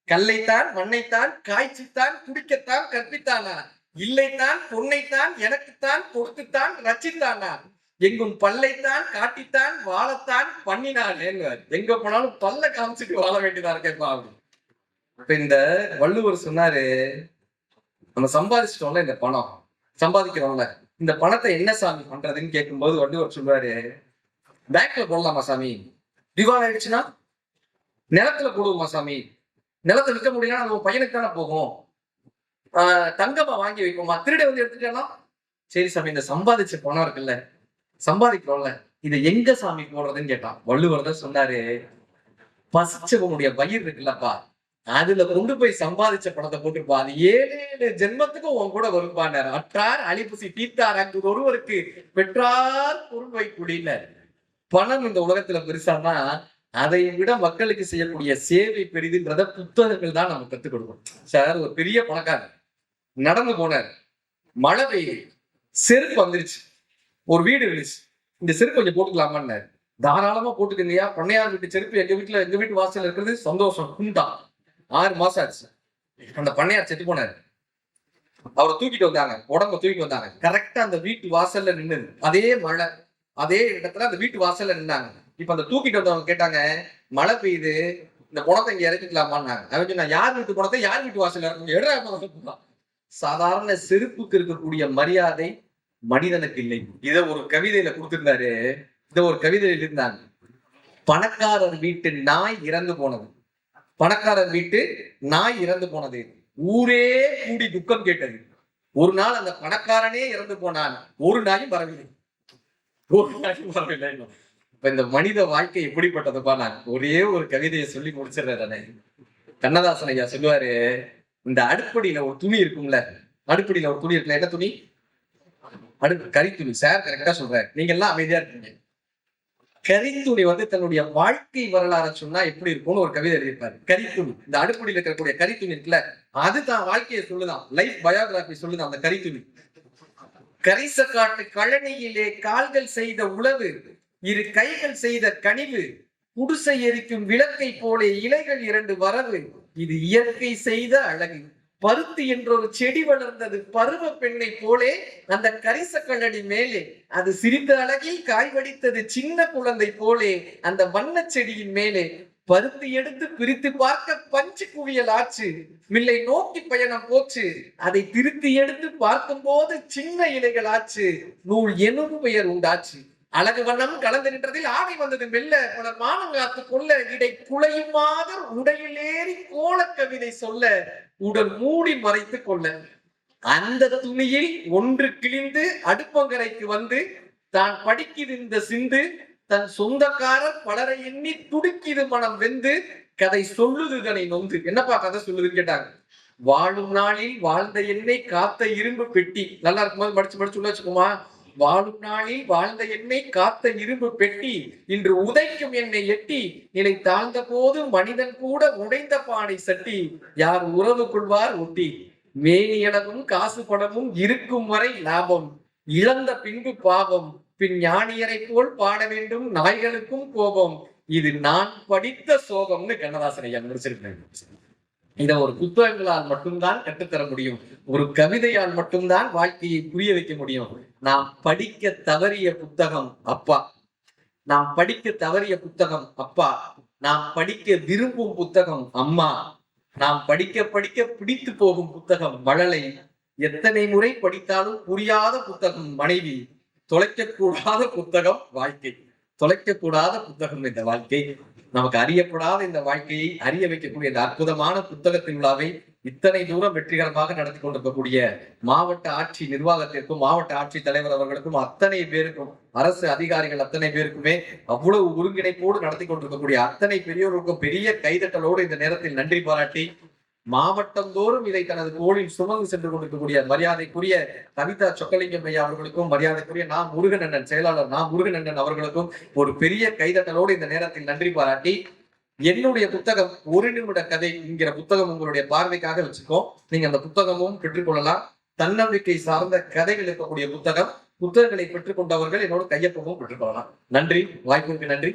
கல்லைத்தான் மண்ணைத்தான் காய்ச்சித்தான் குடிக்கத்தான் கற்பித்தானா, இல்லைத்தான் பொன்னைத்தான் எனக்குத்தான் கொடுத்துத்தான் ரச்சித்தானா, எங்கும் பல்லைத்தான் காட்டித்தான் வாழத்தான் பண்ணினான். எங்க போனாலும் பல்ல காமிச்சிட்டு வாழ வேண்டியதா இருக்கேப்பா. இப்ப இந்த வள்ளுவர் சொன்னாரு, நம்ம சம்பாதிச்சிட்டோம்ல, இந்த பணம் சம்பாதிக்கிறோம்ல, இந்த பணத்தை என்ன சாமி பண்றதுன்னு கேட்கும்போது வள்ளுவர் சொல்றாரு, பேங்க்ல போடலாமா சாமி? திவால் ஆயிடுச்சுன்னா நிலத்துல போடுவோமா சாமி? நிலத்தை விற்க முடியலன்னா நம்ம பையனுக்கு தானே போகும். தங்கமா வாங்கி வைப்போமா? திருட வந்து எடுத்துட்டேன்னா சரி சாமி, இந்த சம்பாதிச்ச பணம் இருக்குல்ல, சம்பாதிக்கிறோம்ல, இதை எங்க சாமி போடுறதுன்னு கேட்டான். வள்ளுவர் தான் சொன்னாரு, பசிச்சவனுடைய வயிறு இருக்குல்லப்பா, அதுல கொண்டு போய் சம்பாதிச்ச பணத்தை போட்டுருப்பா, அது 7 ஜென்மத்துக்கும் உன் கூட வருப்பானாரு. அற்றார் அழிப்புசி தீர்த்தார் அங்கு ஒருவருக்கு பெற்றார் பொருள்வை குடியினர். பணம் இந்த உலகத்துல பெருசானா அதை விட மக்களுக்கு செய்யக்கூடிய சேவை பெரிதுன்றத புத்தகங்கள் தான் நம்ம கத்துக் கொடுக்கணும். சார் ஒரு பெரிய பணக்காரர் நடந்து போனார், மழை பெய்யுது, செருப்பு வந்துருச்சு, ஒரு வீடு இருந்துச்சு, இந்த செருப்பு கொஞ்சம் போட்டுக்கலாமான்னு. தாராளமா போட்டுக்கங்கய்யா, பண்ணையார் வீட்டு செருப்பு எங்க வீட்டு வாசல்ல இருக்கிறது சந்தோஷம் குண்டா. 6 மாசம் ஆச்சு, அந்த பண்ணையார் செத்து போனாரு. அவரை தூக்கிட்டு வந்தாங்க, உடம்ப தூக்கிட்டு வந்தாங்க, கரெக்டா அந்த வீட்டு வாசல்ல நின்னுது. அதே மழை, அதே இடத்துல அந்த வீட்டு வாசல்ல நின்னாங்க. இப்ப அந்த தூக்கிட்டு வந்தவங்க கேட்டாங்க, மழை பெய்யுது, இந்த குணத்தை இங்க இறக்கிக்கலாமான்னாங்க. அவன் சொன்னா, யார் வீட்டு குணத்தை யார் வீட்டு வாசல்ல இறக்கணும்? சாதாரண செருப்புக்கு இருக்கக்கூடிய மரியாதை மனிதனுக்கு இல்லை. இத ஒரு கவிதையில கொடுத்திருந்தாரு. இத ஒரு கவிதையில இருந்தாங்க, பணக்காரர் வீட்டு நாய் இறந்து போனது, பணக்காரர் வீட்டு நாய் இறந்து போனது, ஊரே கூடி துக்கம் கேட்டது. ஒரு நாள் அந்த பணக்காரனே இறந்து போனான், ஒரு நாயும் வரவில்லை, ஒரு நாயும் வரவில்லை. இப்ப இந்த மனித வாழ்க்கை எப்படிப்பட்டதுப்பா? நான் ஒரே ஒரு கவிதையை சொல்லி முடிச்சிடுறேன். கண்ணதாசன் ஐயா சொல்லுவாரு, இந்த அடுப்படியில ஒரு துணி இருக்கும்ல, அடுப்படியில ஒரு துணி இருக்குல்ல, என்ன துணி? கறி துணி. சார் கரெக்டா சொல்றாரு, நீங்க எல்லாம் அமைதியா இருக்கீங்க. கரித்துணி தன்னுடைய வாழ்க்கை வரலாறு சொன்னா எப்படி இருக்கும்னு ஒரு கவிதை எழுதியிருப்பாரு. கரித்துணி, இந்த அடுப்படியில் இருக்கக்கூடிய கரித்துணி இருக்குல்ல, அது தான் வாழ்க்கையை சொல்லுதான், லைஃப் பயோகிராபி சொல்லுதான் அந்த கரித்துணி. கரிச காட்டு கழனியிலே கால்கள் செய்த உழவு, இரு கைகள் செய்த கனிவு, குடிசை எரிக்கும் விளக்கை போலே இலைகள் 2 வரவு, இது இயற்கை செய்த அழகு. பருத்தி என்றொரு செடி வளர்ந்தது பருவ பெண்ணை போலே அந்த கரிச கழனி மேலே, அது சிரித்த அழகில் காய் வடித்தது சின்ன குழந்தை போலே அந்த வண்ண செடியின் மேலே. பருத்தி எடுத்து பிரித்து பார்க்க பஞ்சு குவியல் ஆச்சு, மில்லை நோக்கி பயணம் போச்சு, அதை திருத்தி எடுத்து பார்க்கும் போது சின்ன இலைகள் ஆச்சு, நூல் எனும் பெயர் உண்டாச்சு. அழகு வண்ணம் கலந்து நின்றதில் ஆடை வந்தது மெல்ல, பல மானங்காத்து கொள்ள இடை குலையுமாத உடையிலேறி கோல கவிதை சொல்ல, உடல் மூடி மறைத்து கொள்ள. அந்த துணியில் ஒன்று கிழிந்து அடுப்பங்கரைக்கு வந்து தான் படிக்குது இந்த சிந்து, தன் சொந்தக்காரர் பலரை எண்ணி துடிக்குது மனம் வெந்து, கதை சொல்லுது தனை நொந்து. என்னப்பா கதை சொல்லுதுன்னு கேட்டாங்க. வாழும் நாளில் வாழ்ந்த எண்ணெய் காத்த இரும்பு பெட்டி. நல்லா இருக்கும்போது படிச்சு உள்ள வச்சுக்கோமா. வாழும் நாளில் வாழ்ந்த எண்ணெய் காத்த இரும்பு பெட்டி, இன்று உதைக்கும் என்னை எட்டி, நிலை தாழ்ந்த போது மனிதன் கூட உடைந்த பானை சட்டி, யார் உறவு கொள்வார் ஒட்டி. மேனியளவும் காசு பணமும் இருக்கும் வரை லாபம், இழந்த பின்பு பாவம், பின் ஞானியரை போல் பாட வேண்டும் நாய்களுக்கும் கோபம், இது நான் படித்த சோகம்னு கண்ணதாசன் ஐயா முடிச்சிருக்கேன். இத ஒரு புத்தகங்களால் மட்டும்தான் கற்றுத்தர முடியும், ஒரு கவிதையால் மட்டும்தான் வாழ்க்கையை புரிய வைக்க முடியும். நாம் படிக்க தவறிய புத்தகம் அப்பா, நாம் படிக்க தவறிய புத்தகம் அப்பா, நாம் படிக்க விரும்பும் புத்தகம் அம்மா, நாம் படிக்க பிடித்து போகும் புத்தகம் மழலை, எத்தனை முறை படித்தாலும் புரியாத புத்தகம் மனைவி, தொலைக்கக்கூடாத புத்தகம் வாழ்க்கை. தொலைக்கக்கூடாத புத்தகம் இந்த வாழ்க்கை. நமக்கு அறியப்படாத இந்த வாழ்க்கையை அறிய வைக்கக்கூடிய இந்த அற்புதமான புத்தகத்தின் விழாவை இத்தனை தூரம் வெற்றிகரமாக நடத்தி கொண்டிருக்கக்கூடிய மாவட்ட ஆட்சி நிர்வாகத்திற்கும் மாவட்ட ஆட்சி தலைவர் அவர்களுக்கும் அத்தனை பேருக்கும் அரசு அதிகாரிகள் அத்தனை பேருக்குமே அவ்வளவு ஒருங்கிணைப்போடு நடத்தி கொண்டிருக்கக்கூடிய அத்தனை பெரியோருக்கும் பெரிய கைதட்டலோடு இந்த நேரத்தில் நன்றி பாராட்டி, மாவட்டம் தோறும் இதை தனது தோளில் சுமந்து சென்று கொண்டிருக்கக்கூடிய மரியாதைக்குரிய கவிதா சொக்கலிங்கம் ஐயா அவர்களுக்கும், மரியாதைக்குரிய முருகனண்ணன் செயலாளர் முருகனண்ணன் அவர்களுக்கும் ஒரு பெரிய கைதட்டலோடு இந்த நேரத்தில் நன்றி பாராட்டி, என்னுடைய புத்தகம் 1 நிமிட கதை என்கிற புத்தகம் உங்களுடைய பார்வைக்காக வச்சுக்கோ. நீங்க அந்த புத்தகமும் பெற்றுக்கொள்ளலாம். தன்னம்பிக்கை சார்ந்த கதைகள் இருக்கக்கூடிய புத்தகம். புத்தகங்களை பெற்றுக்கொண்டவர்கள் என்னோட கையொப்பமும் பெற்றுக்கொள்ளலாம். நன்றி, வாய்ப்புக்கு நன்றி.